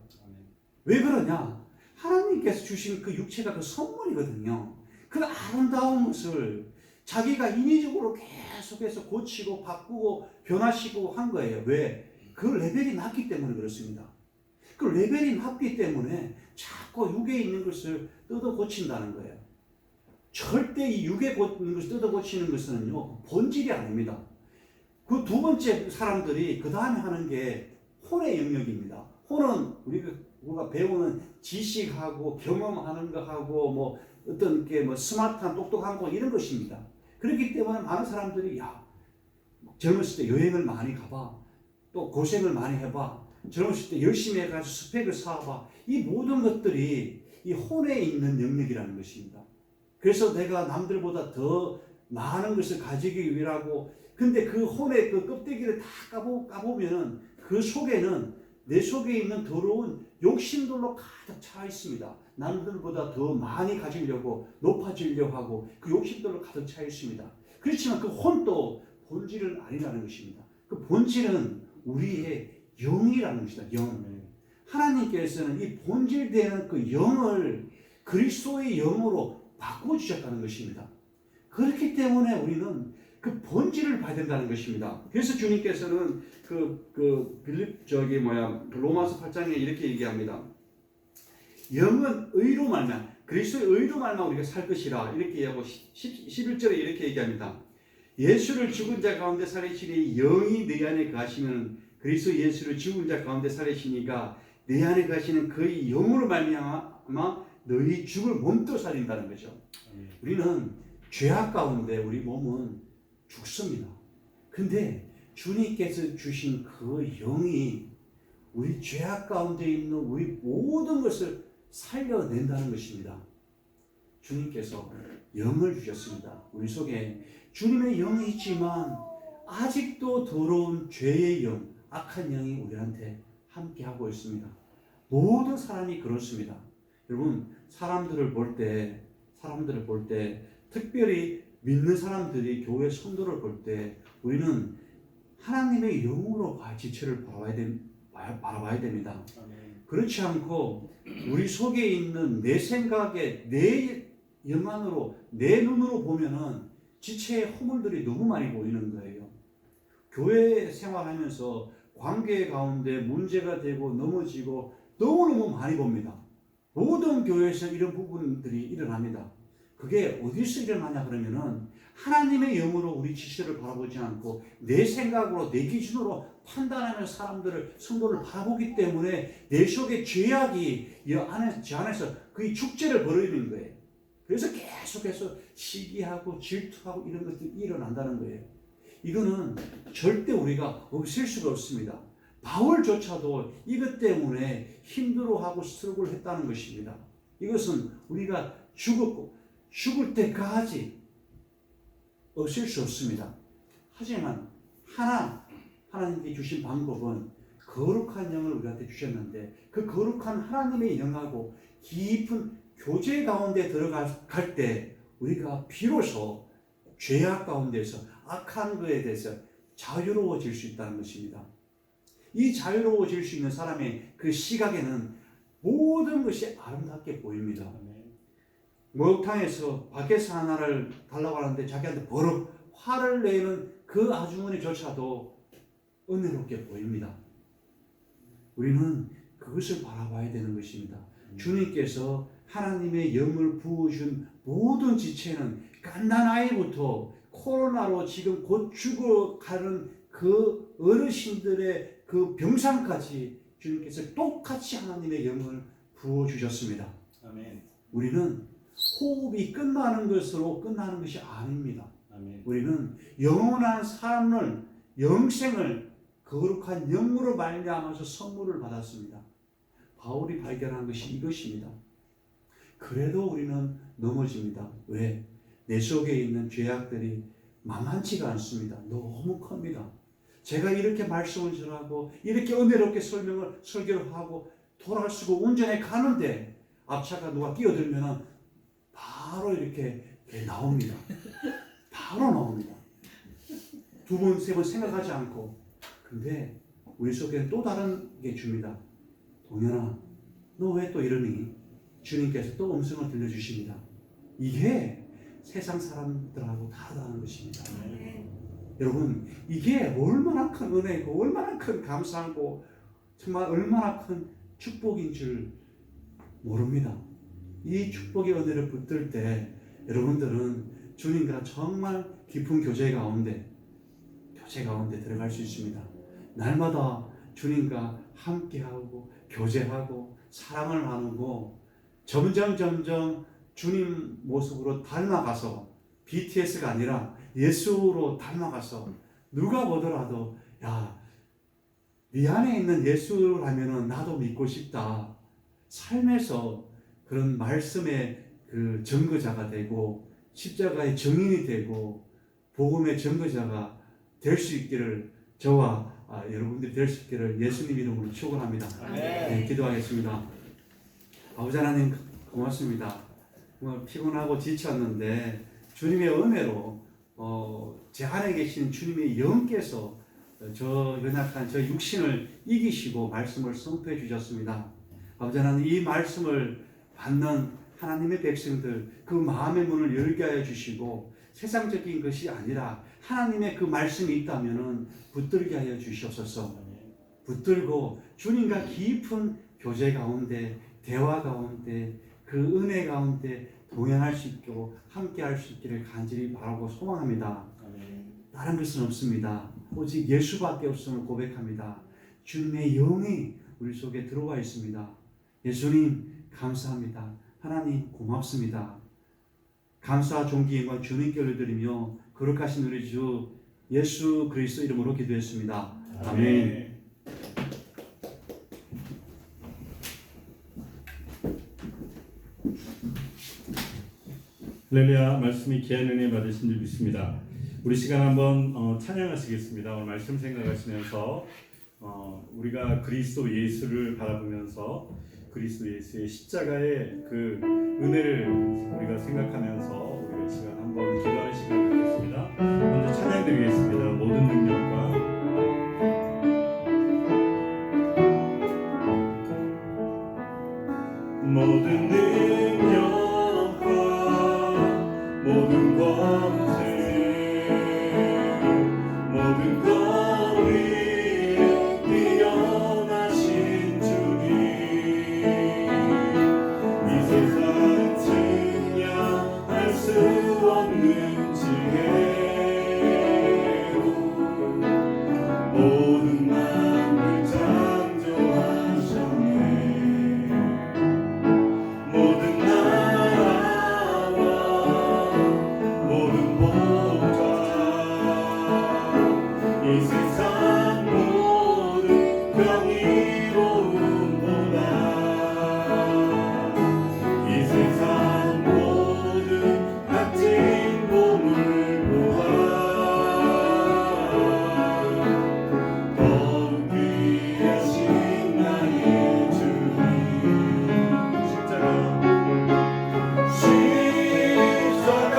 왜 그러냐? 하나님께서 주신 그 육체가 그 선물이거든요. 그 아름다운 것을 자기가 인위적으로 계속해서 고치고 바꾸고 변화시키고 한 거예요. 왜? 그 레벨이 낮기 때문에 그렇습니다. 그 레벨이 낮기 때문에 자꾸 육에 있는 것을 뜯어 고친다는 거예요. 절대 이 육에 있는 것을 뜯어 고치는 것은요, 본질이 아닙니다. 그 두 번째 사람들이 그 다음에 하는 게 혼의 영역입니다. 혼은 우리가 배우는 지식하고 경험하는 거하고 뭐 어떤 게 뭐 스마트한 똑똑한 거 이런 것입니다. 그렇기 때문에 많은 사람들이 젊었을 때 여행을 많이 가봐, 또 고생을 많이 해봐, 젊었을 때 열심히 해가지고 스펙을 쌓아봐. 이 모든 것들이 이 혼에 있는 영역이라는 것입니다. 그래서 내가 남들보다 더 많은 것을 가지기 위하고, 근데 그 혼의 그 껍데기를 다 까보면은 그 속에는 내 속에 있는 더러운 욕심들로 가득 차 있습니다. 남들보다 더 많이 가지려고, 높아지려고 하고 그 욕심들로 가득 차 있습니다. 그렇지만 그 혼도 본질은 아니라는 것입니다. 그 본질은 우리의 영이라는 것이다. 영. 하나님께서는 이 본질되는 그 영을 그리스도의 영으로 바꿔주셨다는 것입니다. 그렇기 때문에 우리는 그 본질을 봐야 된다는 것입니다. 그래서 주님께서는 로마서 8장에 이렇게 얘기합니다. 영은 의로 말미암아, 그리스도의 의로 말미암아 우리가 살 것이라 이렇게 얘기하고 11절에 이렇게 얘기합니다. 예수를 죽은 자 가운데 살리시니 영이 내 안에 가시면 그리스도 예수를 죽은 자 가운데 살리시니까 내 안에 가시는 그의 영으로 말미암아 너희 죽을 몸도 살린다는 거죠. 우리는 죄악 가운데 우리 몸은 죽습니다. 근데 주님께서 주신 그 영이 우리 죄악 가운데 있는 우리 모든 것을 살려낸다는 것입니다. 주님께서 영을 주셨습니다. 우리 속에 주님의 영이 있지만 아직도 더러운 죄의 영, 악한 영이 우리한테 함께하고 있습니다. 모든 사람이 그렇습니다. 여러분, 사람들을 볼 때 특별히 믿는 사람들이 교회 성도를 볼 때 우리는 하나님의 영으로 지체를 바라봐야 됩니다. 그렇지 않고 우리 속에 있는 내 생각에 내 영안으로 내 눈으로 보면은 지체의 허물들이 너무 많이 보이는 거예요. 교회 생활하면서 관계 가운데 문제가 되고 넘어지고 너무너무 많이 봅니다. 모든 교회에서 이런 부분들이 일어납니다. 그게 어디서 일어나냐 그러면은 하나님의 영으로 우리 지체를 바라보지 않고 내 생각으로 내 기준으로 판단하는 성도를 바라보기 때문에 내 속에 죄악이 제 안에서 그 축제를 벌이는 거예요. 그래서 계속해서 시기하고 질투하고 이런 것들이 일어난다는 거예요. 이거는 절대 우리가 없앨 수가 없습니다. 바울조차도 이것 때문에 힘들어하고 스트럭을 했다는 것입니다. 이것은 우리가 죽을 때까지 없앨 수 없습니다. 하지만 하나님께 주신 방법은 거룩한 영을 우리한테 주셨는데 그 거룩한 하나님의 영하고 깊은 교제 가운데 들어갈 때 우리가 비로소 죄악 가운데서 악한 것에 대해서 자유로워질 수 있다는 것입니다. 이 자유로워질 수 있는 사람의 그 시각에는 모든 것이 아름답게 보입니다. 목욕탕에서 밖에서 하나를 달라고 하는데 자기한테 버럭 화를 내는 그 아주머니조차도 은혜롭게 보입니다. 우리는 그것을 바라봐야 되는 것입니다. 주님께서 하나님의 영을 부어준 모든 지체는 갓난아이부터 코로나로 지금 곧 죽어가는 그 어르신들의 그 병상까지 주님께서 똑같이 하나님의 영을 부어주셨습니다. 아멘. 우리는 호흡이 끝나는 것으로 끝나는 것이 아닙니다. 아멘. 우리는 영원한 삶을, 영생을 거룩한 영으로 말미암아서 선물을 받았습니다. 바울이 발견한 것이 이것입니다. 그래도 우리는 넘어집니다. 왜? 내 속에 있는 죄악들이 만만치가 않습니다. 너무 큽니다. 제가 이렇게 말씀을 전하고 이렇게 은혜롭게 설교를 하고 돌아서고 운전해 가는데 앞차가 누가 끼어들면 바로 이렇게 나옵니다. 바로 나옵니다. 두 번, 세 번 생각하지 않고. 근데 우리 속에는 또 다른 게 줍니다. 동현아, 너 왜 또 이러니? 주님께서 또 음성을 들려주십니다. 이게 세상 사람들하고 다르다는 것입니다. 여러분, 이게 얼마나 큰 은혜고 얼마나 큰 감사하고 정말 얼마나 큰 축복인 줄 모릅니다. 이 축복의 은혜를 붙들 때 여러분들은 주님과 정말 깊은 교제 가운데 들어갈 수 있습니다. 날마다 주님과 함께하고 교제하고 사랑을 나누고 점점 주님 모습으로 닮아가서 BTS가 아니라 예수로 닮아가서 누가 보더라도 야, 네 안에 있는 예수라면 나도 믿고 싶다. 삶에서 그런 말씀의 그 증거자가 되고 십자가의 증인이 되고 복음의 증거자가 될 수 있기를 저와 여러분들이 될 수 있기를 예수님 이름으로 축원합니다. 네, 기도하겠습니다. 아버지 하나님 고맙습니다. 피곤하고 지쳤는데 주님의 은혜로 제 안에 계신 주님의 영께서 저 연약한 저 육신을 이기시고 말씀을 선포해 주셨습니다. 아버지 하나님, 이 말씀을 받는 하나님의 백성들 그 마음의 문을 열게 하여 주시고 세상적인 것이 아니라 하나님의 그 말씀이 있다면 붙들게 하여 주시옵소서. 붙들고 주님과 깊은 교제 가운데 대화 가운데 그 은혜 가운데 동행할 수 있고 함께 할 수 있기를 간절히 바라고 소망합니다. 다른 것은 없습니다. 오직 예수밖에 없음을 고백합니다. 주님의 영이 우리 속에 들어와 있습니다. 예수님 감사합니다. 하나님 고맙습니다. 감사 존귀 영광 주님께 올려드리며 거룩하신 우리 주 예수 그리스도 이름으로 기도했습니다. 아멘. 할렐루야. 말씀이 귀한 은혜 받으신 줄 믿습니다. 우리 시간 한번 찬양하시겠습니다. 오늘 말씀 생각하시면서 우리가 그리스도 예수를 바라보면서 그리스도 예수의 십자가의 그 은혜를 우리가 생각하면서 우리가 이 시간 한번 기도하는 시간을 갖겠습니다. 먼저 찬양 드리겠습니다. 모든 능력과 모든 능력과 모든 권세 모든 것 위에 뛰어나신 주님 이 세상 측량할 수 없는 지혜로 모든 만물 창조하셨네 모든 나라와 모든 복과 이 세상 모든 경이로움보다 이 세상 모든 값진 보물보다 더욱 귀하신 나의 주님 십자가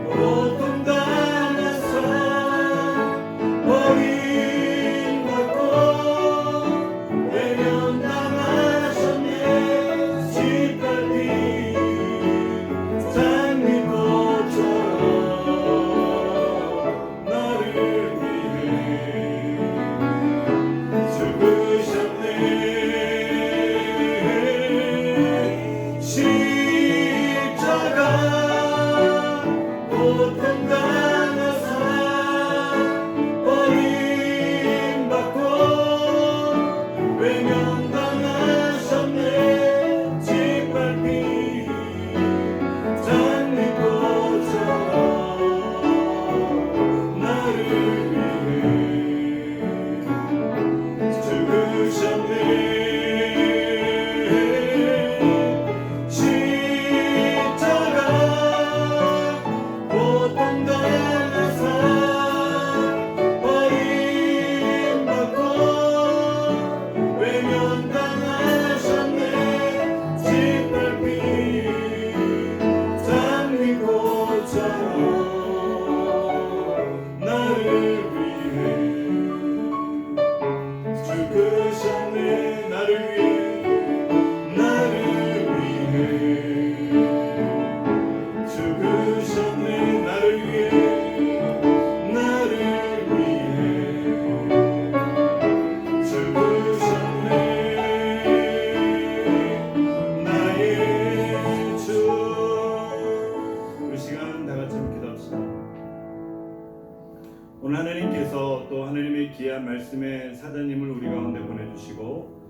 고통당해서 버림받고 외면당하셨네 짓밟힌 장미꽃처럼 나를 위해 죽으셨네 십자가 고통당해서 버림받고 외면당하셨네 짓밟힌 장미꽃처럼 나를 위해 죽으셨네 십자가 고통당해서 버림받고 외면당하셨네 짓밟힌 장미꽃처럼 나를 위해 죽으셨네 나를 위해 나를 위해 죽으셨네 나를 위해 나를 위해 죽으셨네 나의 주 우리 시간 다 같이 함께 기도합시다. 오늘 하나님께서 또 하나님의 귀한 말씀의 사자님을 우리 가운데 보내주시고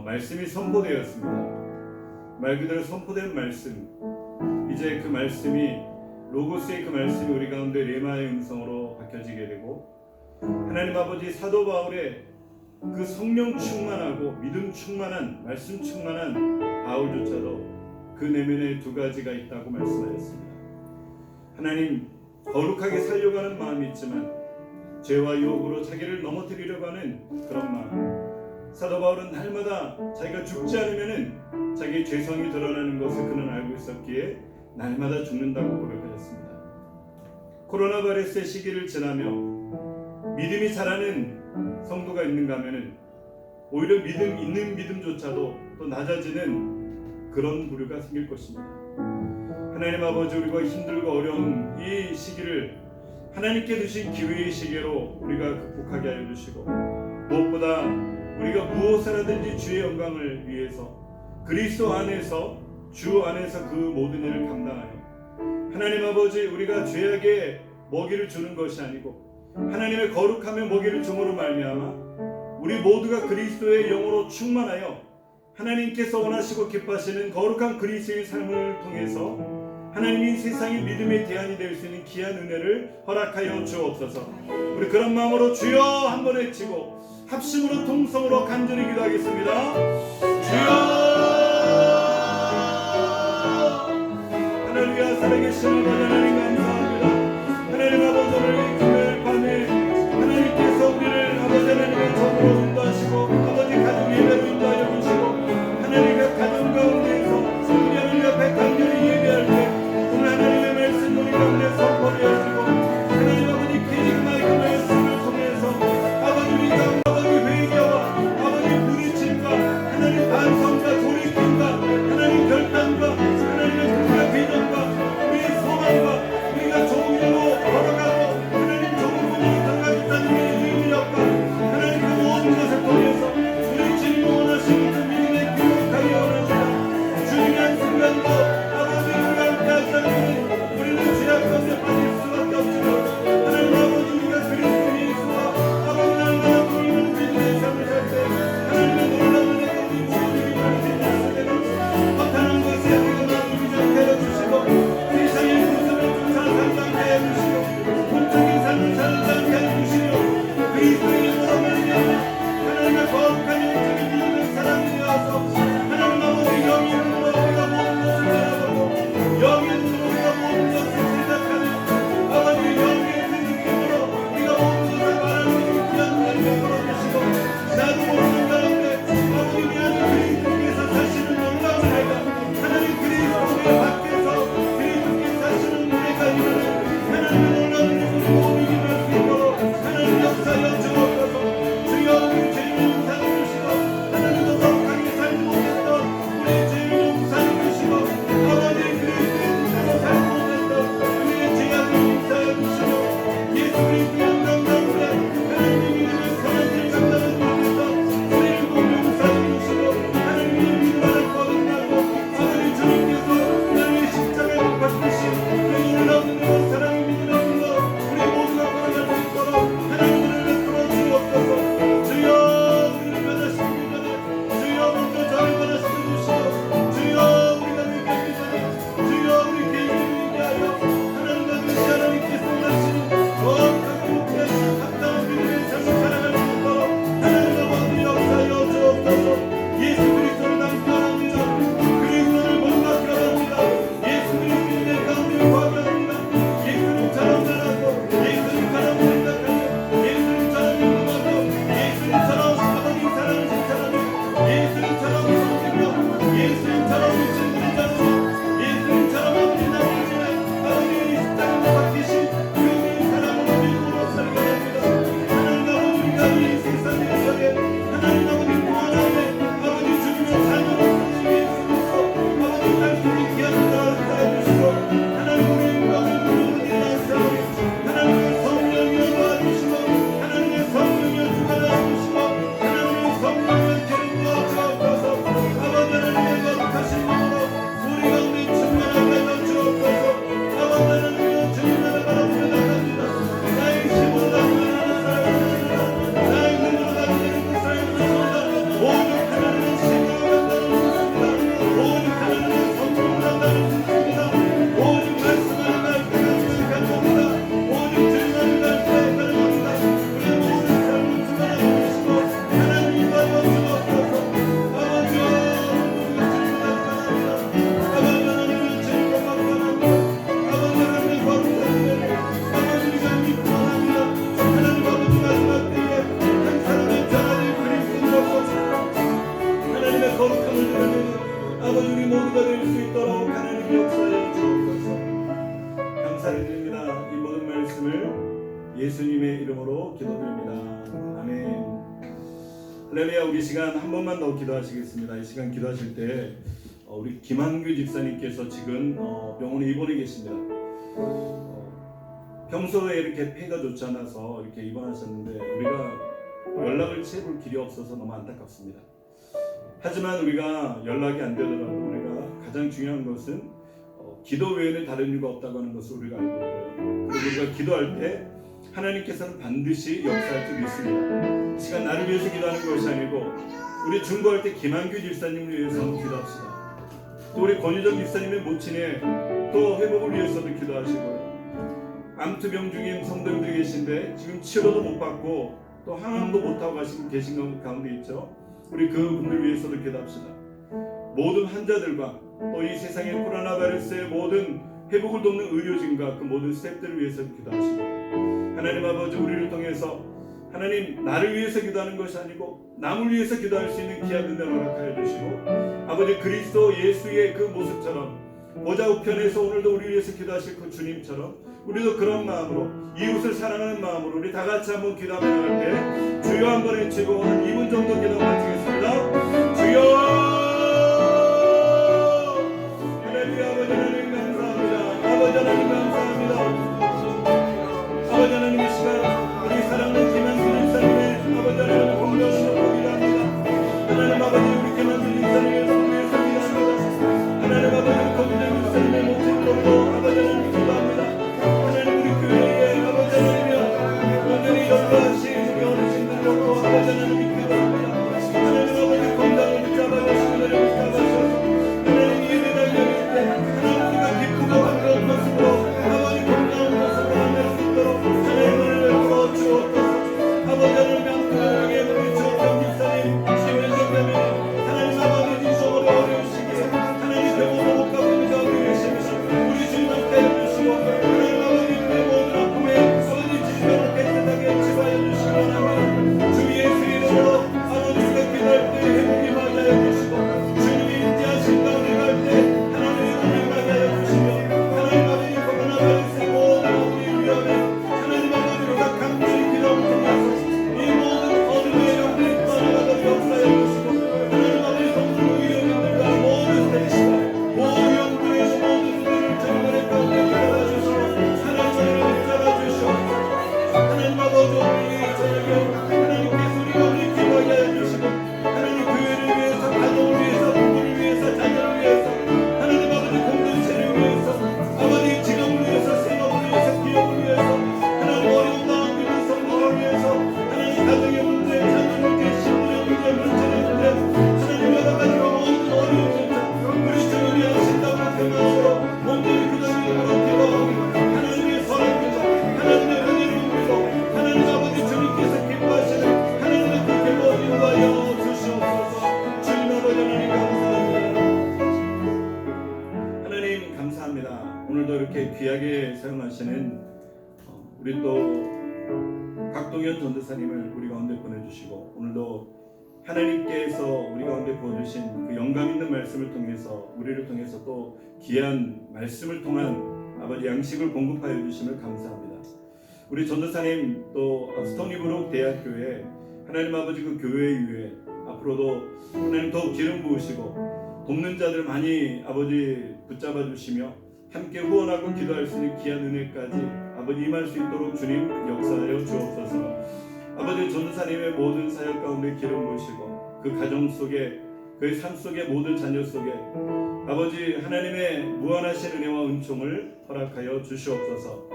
말씀이 선포되었습니다. 말 그대로 선포된 말씀 이제 그 말씀이 로고스의 그 말씀이 우리 가운데 레마의 음성으로 바뀌어지게 되고 하나님 아버지 사도 바울의 그 성령 충만하고 믿음 충만한 말씀 충만한 바울조차도 그 내면에 두 가지가 있다고 말씀하셨습니다. 하나님 거룩하게 살려고 하는 마음이 있지만 죄와 유혹으로 자기를 넘어뜨리려고 하는 그런 마음 사도 바울은 날마다 자기가 죽지 않으면은 자기의 죄성이 드러나는 것을 그는 알고 있었기에 날마다 죽는다고 고백하셨습니다. 코로나 바이러스의 시기를 지나며 믿음이 자라는 성도가 있는가 하면은 오히려 있는 믿음조차도 또 낮아지는 그런 부류가 생길 것입니다. 하나님 아버지 우리가 힘들고 어려운 이 시기를 하나님께 주신 기회의 시기로 우리가 극복하게 하여 주시고 무엇보다 우리가 무엇을 하든지 주의 영광을 위해서 그리스도 안에서 주 안에서 그 모든 일을 감당하여 하나님 아버지 우리가 죄악에 먹이를 주는 것이 아니고 하나님의 거룩함에 먹이를 줌으로 말미암아 우리 모두가 그리스도의 영으로 충만하여 하나님께서 원하시고 기뻐하시는 거룩한 그리스도의 삶을 통해서 하나님이 세상의 믿음의 대안이 될 수 있는 귀한 은혜를 허락하여 주옵소서. 우리 그런 마음으로 주여 한번 외치고 합심으로 통성으로 간절히 기도하겠습니다. 주여. 할렐루야. 살아계신 아버지 하나님 감사합니다. 하나님 아버지 오늘 금요일 밤에 하나님께서 우리를 아버지 하나님의 전으로 인도하시고 아버지 가정 예배로 인도하여 주시고 하나님의 가정 가운데에서 우리 하나님 앞에 간절히 예배할 때 오늘 하나님의 말씀 우리 가운데 선포를 해주고 하나님 아버지 기름의 그 말씀을 통해서 아버지 우리가 아버지 회개와 아버지 부르침과 하나님 반성과 돌이킴과 하나님 결단과 하나님의 우리의 비전과 우리의 소망과 우리가 좋은 길로 걸어가고 하나님 좋은 분이 들어가겠다는 우리의 의미력과 하나님 그 모든 것을 통해서 우리 주님 원하시는 그 믿음의 기록하기 원합니다. 주님의 한 순간도 아버지 우리가 함께 하시는 우리는 죄악 가운데 빠질 수밖에 없지만 하나님 아버지 우리가 그리스도 예수와 아버지 하나님 우리는 믿음의 삶을 살 때 하나님의 놀라운 은혜가 우리 모두에게 임하게 되었으며 허탄한 것에 우리가 마음을 위장케 하여 주시고 세상의 모습을 쫓아 살지 않게 하여 주시고 본적인 삶을 살지 않게 하여 주시며 그리스도의 이름으로 말미암아 하나님의 거룩한 영적인 믿음의 사람이 되어서 하나님 아버지 영의 눈으로 우리가 모든 것을 바라보고 영의 눈으로 우리가 모든 것을 생각하며 아버지 영의 그 느낌으로 우리가 모든 것을 바라보는 귀한 삶을 걸어주시고 나도 모르는 가운데 아버지 미안해 그리스도께서 사시는 놀라운 은혜가 하나님 그리스도의 밖에서 그리스도께서 사시는 은혜가 있는 하나님의 놀라운 은혜를 모두 이겨낼 수 있도록 하나님 역사여 주옵소서. 주여 우리 죄인을 용서해 주시고 하나님도 거룩하게 살지 못했던 우리 죄인을 용서해 주시고 아버지 그리스도의 뜻대로 살지 못했던 우리의 죄악을 용서해 주시고 예수 그리스도의 영광 가운데 하나님의 믿음의 선한을 감당하지 못했던 우리를 모두 용서해 주시고 하나님의 믿음을 거듭나고 아버지 주님께서 나의 십자가에 못 박히신 그 놀라운 은혜와 사랑의 믿음의 불러 우리 모두가 걸어갈 수 있도록 하나님을 베풀어 주옵소서. 주여 우리를 변화시키기 전에 주여 먼저 저를 변화시켜 주시고 주여 우리가 회개하기 전에 주여 우리 개인을 위하여 하나님과 그 하나님께서 원하시는 거룩하게 높게 합당한 믿음의 삶을 살아갈 수 있도록 하나님과 모두 역사하여 주옵소서. 예수 그리스도를 담당합니다. 그리스도를 본받합니다. 예수 그리스도의 내 가운데 거하합니다. 예수님처럼 살아고 예수님처럼 생각하며 예수님처럼 믿음하고 예수님처럼 아버지 사랑을 실천하며 예수님처럼 섬기며 예수님처럼 육신을 자르고 예수님처럼 아버지 나머지는 아버지 십자가에 박히신 그 위대한 사랑으로 믿음으로 살게 합니다. 하나님 아버지 우리가 이 세상의 속에 하나님 아버지 무한하게 아버지 주님의 삶으로 소식이 있으면서 아버지 당신이 귀한 나라를 살아주시고 하나님 우리의 마음을 누르는 일어난 사람 하나님의 성령이 도와주시고 하나님의 성령이 주관하시고 하나님의 성령의 기름 부어주옵소서. 아버지 하나님의 거룩하신 몸으로 우리 가운데 충만하게 하여 주옵소서. 아버지 하나님의 주님 나라 바라보며 나갑니다. 나의 힘으로 나가는 사람은 나의 눈으로 나가는 그 사람은 오직 하나님의 신으로 간다는 것입니다. 오직 하나님의 성령으로 간다는 것입니다. 오직 말씀을 말씀을 간답니다. 오직 주님을 말씀을 간답니다. 우리 모든 삶을 주관하고 계시고 하나님이 받아 주옵소서. 아버지여 우리가 주님을 간답니다. 아버지 하나님의 주님을 간답니다. 아버지 하나님의 거룩한 은혜를 아버지 우리가 믿고 합니다. 하나님 아버지 마지막 때에 한 사람의 전하를 그리스도로서 하나님의 거룩함을 드러내는 아버지 우리 모두가 될 수 있도록 하나님 역사해 주옵소서. 감사를 드립니다. 이 모든 말씀을 예수님의 이름으로 기도드립니다. 아멘. 할렐루야. 우리 시간 한 번만 더 기도하시겠습니다. 이 시간 기도하실 때 우리 김한규 집사님께서 지금 병원에 입원해 계십니다. 평소에 이렇게 폐가 좋지 않아서 이렇게 입원하셨는데 우리가 연락을 채울 길이 없어서 너무 안타깝습니다. 하지만 우리가 연락이 안 되더라도 우리가 가장 중요한 것은 기도 외에는 다른 이유가 없다고 하는 것을 우리가 알고 있고요. 그리고 우리가 기도할 때 하나님께서는 반드시 역사할 줄 믿습니다. 이 시간 나를 위해서 기도하는 것이 아니고 우리 중보할 때 김한규 집사님을 위해서 기도합시다. 또 우리 권유정 집사님의 모친의 또 회복을 위해서도 기도하시고요. 암투병 중인 성도님들이 계신데 지금 치료도 못 받고 또 항암도 못하고 계신 가운데 있죠. 우리 그분들 위해서도 기도합시다. 모든 환자들과 또 이 세상의 코로나 바이러스의 모든 회복을 돕는 의료진과 그 모든 스태프들을 위해서 기도하시고, 하나님 아버지, 우리를 통해서 하나님 나를 위해서 기도하는 것이 아니고 남을 위해서 기도할 수 있는 귀한 은혜를 허락하여 주시고, 아버지 그리스도 예수의 그 모습처럼 보좌 우편에서 오늘도 우리 위해서 기도하실 그 주님처럼 우리도 그런 마음으로, 이웃을 사랑하는 마음으로 우리 다 같이 한번 기도하며 나갈 때 주여 한번 외치고 한 2분 정도 기도 마치겠습니다. 주여! 할렐루야. 아버지 하나님 감사합니다. 아버지 하나님 감사합니다. 아버지 하나님 이 시간 우리 사랑하는 김한수 집사님의 아버지 하나님 공경을 기도합니다. 하나님 아버지 우리 김한수 집사님의 성도에서 기도합니다. 하나님 아버지 권유정 집사님의 모습으로 아버지 하나님 기도합니다. 하나님 우리 교회에 아버지 하나님이여 온전히 연구하신 우리 어르신들로 아버지 하나님 기도합니다. 하나님 아버지 건강을 붙잡아주시고 은혜를 붙잡아주셔서 하나님 예배 달려있을 때 하나님 우리가 기쁘고 반가운 모습으로 아버지 건강한 모습으로 만날 수 있도록 하나님 은혜를 베풀어 주옵소서. 아버지 하나님 감사하게 우리 주옥경 집사님 심연정자매 하나님 아버지 인성으로 어려우시기에 하나님 병원에 못 가고 있는 가운데 계십니다. 우리 주님 함께 해주시고 하나님 아버지 그 모든 아픔에 아버지 질병을 깨끗하게 치유하여 주시기 바랍니다. 주 예수 이름으로 아버지가 기도할 때 회복이 맞아여 주시고 주님이 인자하신 가운데 갈 때 하나님의 은혜를 맞아여 주시며 하나님 아버지 코로나 바이러스의 모든 우리 위험에 하나님 아버지 우리가 간절히 기도하고 이 모든 어둠의 영들이 떠나가도록 역사해 주시고 하나님 아버지 성도 의료인들과 모든 대시와 모든 영들의 모든 우리를 정말의 가운데 기도해 주시고 하나님 은혜를 붙잡아 주시고 하나님 아버지 우리 저녁에 하나님께서 우리가 우리 기도하게 해주시고 하나님 교회를 위해서 가정을 위해서 부부를 위해서 자녀를 위해서 하나님 아버지 공동체를 위해서 아버지 직업을 위해서 생업을 위해서 기업을 위해서 하나님 어려운 마음 있는 성도를 위해서 하나님 가정의 문제, 자녀 문제, 신분의 문제, 문제의 문제 하나님 여러 가지로 모든 어려운 문제 우리 주님이 하신다고 그 마음으로 온전히 그 자리로 기도하고 하나님의 선을 믿어 하나님의 은혜를 믿어 하나님 아버지 주님께서 기뻐하시는 하나님의 그 계보를 인도하여 주시옵소서. 주님 아버지 하나님 감사합니다. 하나님 감사합니다. 오늘도 이렇게 귀하게 사용하시는 우리 또 각동현 전도사님을 우리 가운데 보내주시고 오늘도 하나님께서 우리 가운데 부어주신 그 영감 있는 말씀을 통해서 우리를 통해서 또 귀한 말씀을 통한 아버지 양식을 공급하여 주심을 감사합니다. 우리 전도사님 또 스토니브룩 대학교에 하나님 아버지 그 교회 위에 앞으로도 하나님 더욱 기름 부으시고 돕는 자들 많이 아버지 붙잡아 주시며 함께 후원하고 기도할 수 있는 귀한 은혜까지 아버지 임할 수 있도록 주님 역사하여 주옵소서. 아버지 전도사님의 모든 사역 가운데 기름 부으시고 그 가정 속에 그의 삶 속에 모든 자녀 속에 아버지 하나님의 무한하신 은혜와 은총을 허락하여 주시옵소서.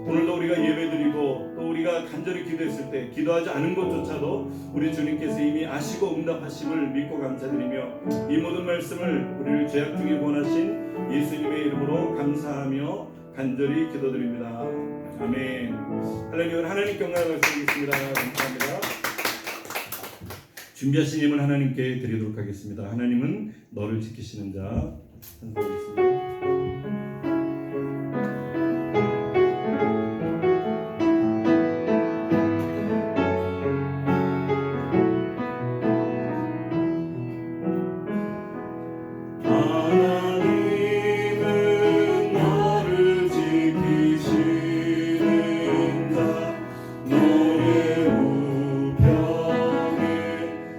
오늘도 우리가 예배드리고 또 우리가 간절히 기도했을 때 기도하지 않은 것조차도 우리 주님께서 이미 아시고 응답하심을 믿고 감사드리며 이 모든 말씀을 우리를 죄악 중에 구원하신 예수님의 이름으로 감사하며 간절히 기도드립니다. 아멘. 할렐루야. 하나님께 영광을 드리겠습니다. 감사합니다. 준비하신 힘을 하나님께 드리도록 하겠습니다. 하나님은 너를 지키시는 자 찬송하겠습니다.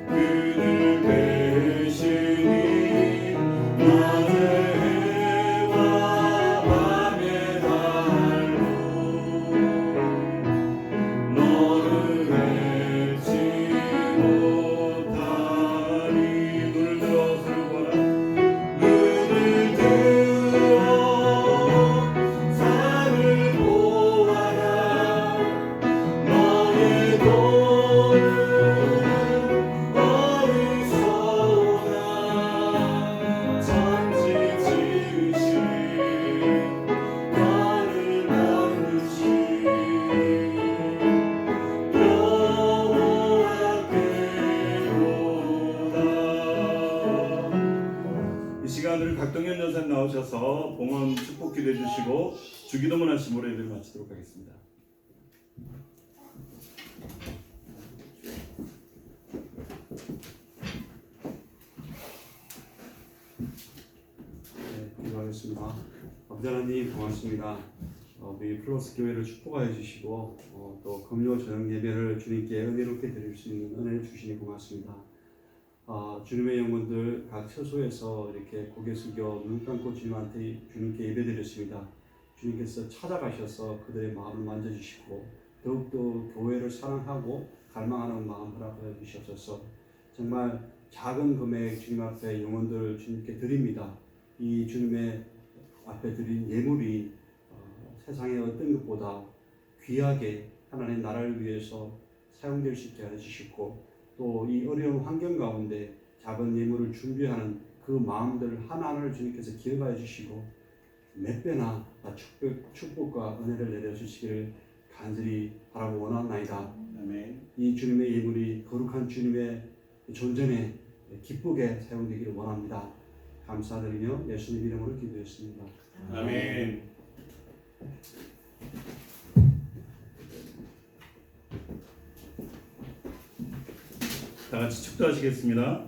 그늘 대신이 낮에 봉헌 축복 기도해 주시고 주기도문 하시므로 예배를 마치도록 하겠습니다. 네, 기도하겠습니다. 아버지 하나님 고맙습니다. 우리 플러스 교회를 축복하여 주시고 또 금요 저녁 예배를 주님께 은혜롭게 드릴 수 있는 은혜를 주시니 고맙습니다. 주님의 영혼들 각 처소에서 이렇게 고개 숙여 눈 감고 주님께 예배드렸습니다. 주님께서 찾아가셔서 그들의 마음을 만져주시고 더욱더 교회를 사랑하고 갈망하는 마음 허락하여 주시옵소서. 정말 작은 금액 주님 앞에 영혼들 주님께 드립니다. 이 주님의 앞에 드린 예물이 세상의 어떤 것보다 귀하게 하나님의 나라를 위해서 사용될 수 있게 해주시고 또 이 어려운 환경 가운데 작은 예물을 준비하는 그 마음들 하나하나를 주님께서 기억하여 주시고 몇 배나 축복과 은혜를 내려주시기를 간절히 바라고 원하나이다. 아멘. 이 주님의 예물이 거룩한 주님의 존전에 기쁘게 사용되기를 원합니다. 감사드리며 예수님 이름으로 기도했습니다. 아멘. 다 같이 축도하시겠습니다.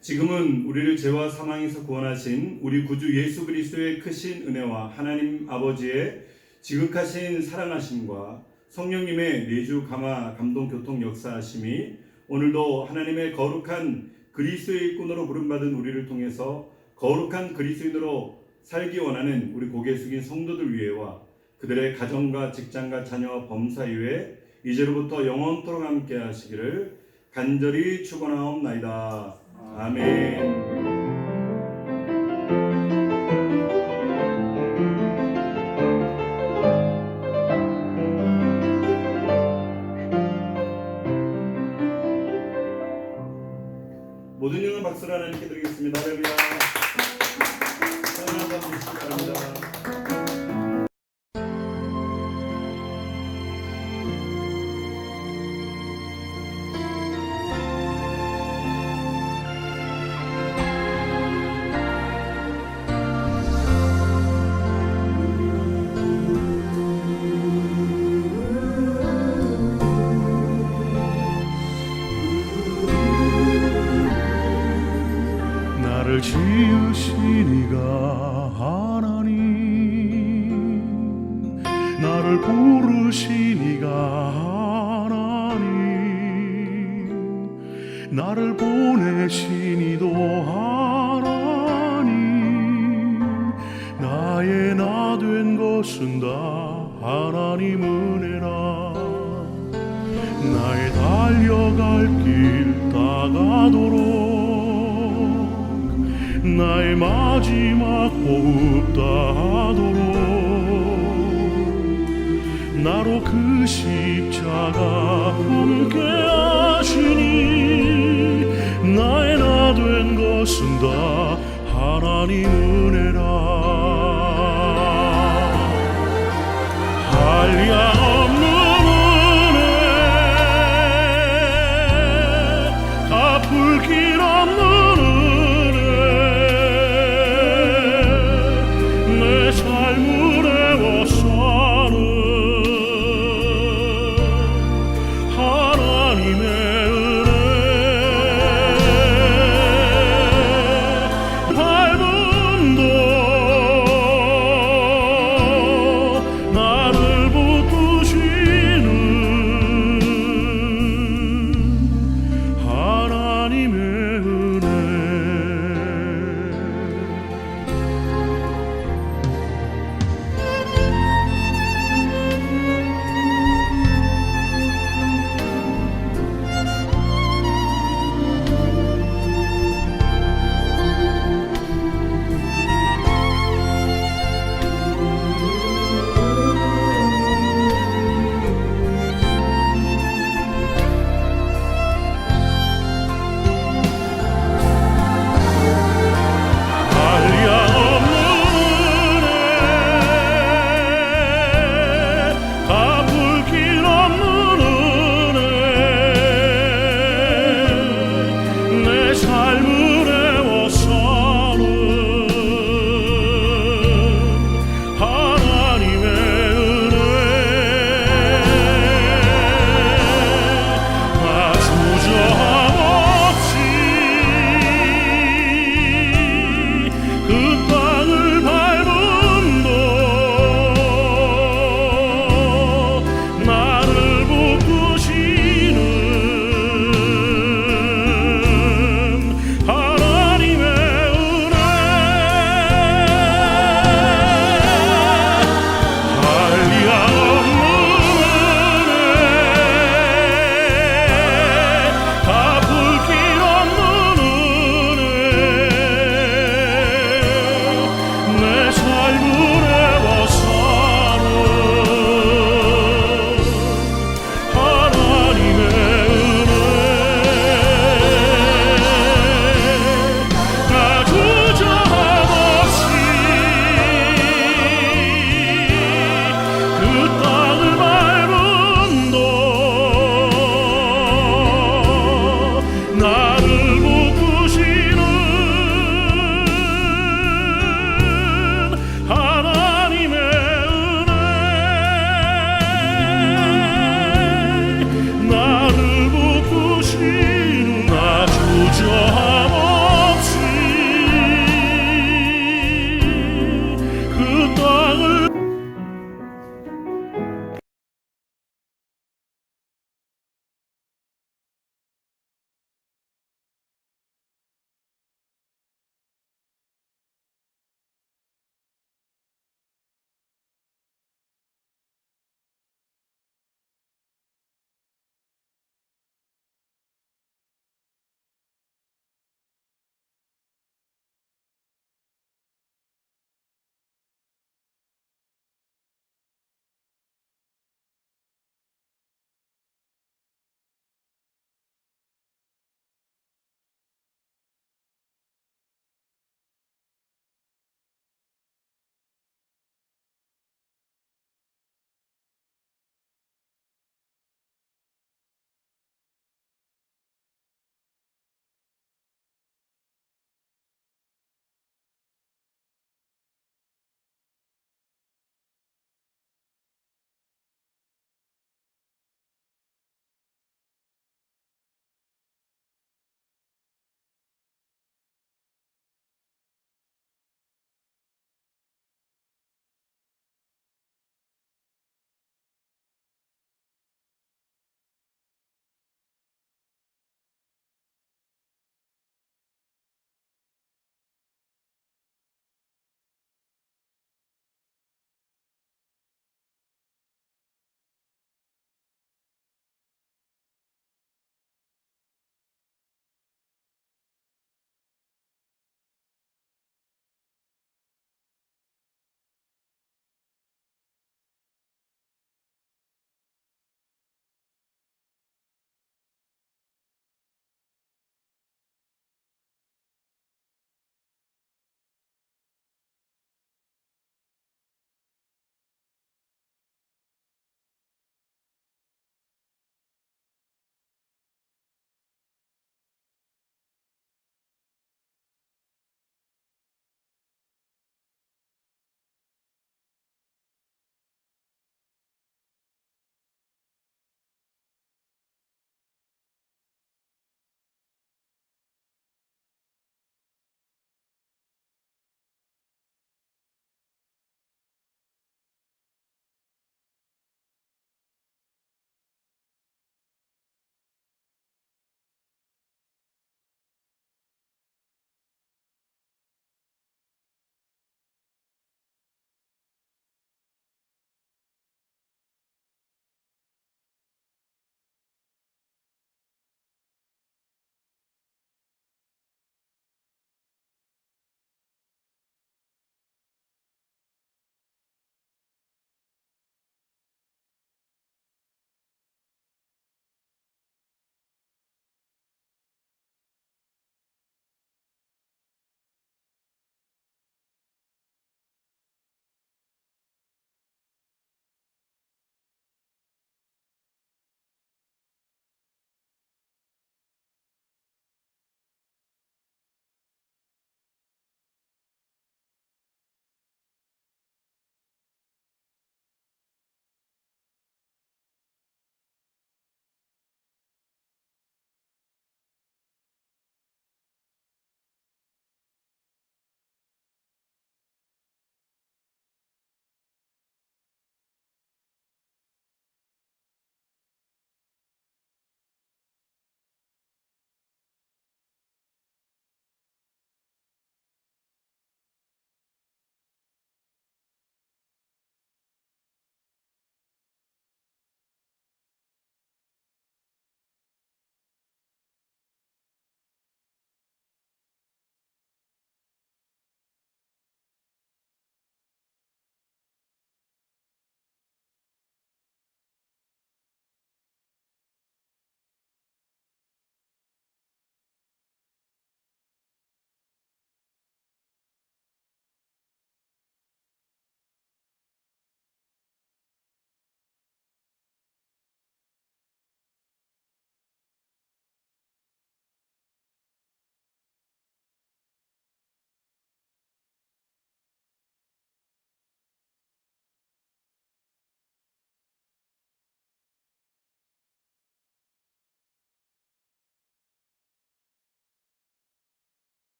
지금은 우리를 죄와 사망에서 구원하신 우리 구주 예수 그리스도의 크신 은혜와 하나님 아버지의 지극하신 사랑하심과 성령님의 내주 감화 감동 교통 역사하심이 오늘도 하나님의 거룩한 그리스도의 일꾼으로 부름받은 우리를 통해서 거룩한 그리스도인으로 살기 원하는 우리 고개 숙인 성도들 위에와 그들의 가정과 직장과 자녀와 범사 이외에 이제로부터 영원토록 함께 하시기를 간절히 축원하옵나이다. 아멘. 모든 영광 박수로 하나님께 드리겠습니다. 할렐루야. 사랑하는 분 주시기 바랍니다. 나를 지으신 이가 하나님, 나를 부르신 이가 하나님, 나를 보내신 이도 하나님, 나의 나 된 것은 다 하나님 은혜라. 나의 달려갈 길 다가도록 나의 마지막 호흡 다하도록 나로 그 십자가 함께 하시니 나의 나 된 것은 다 하나님 은혜라.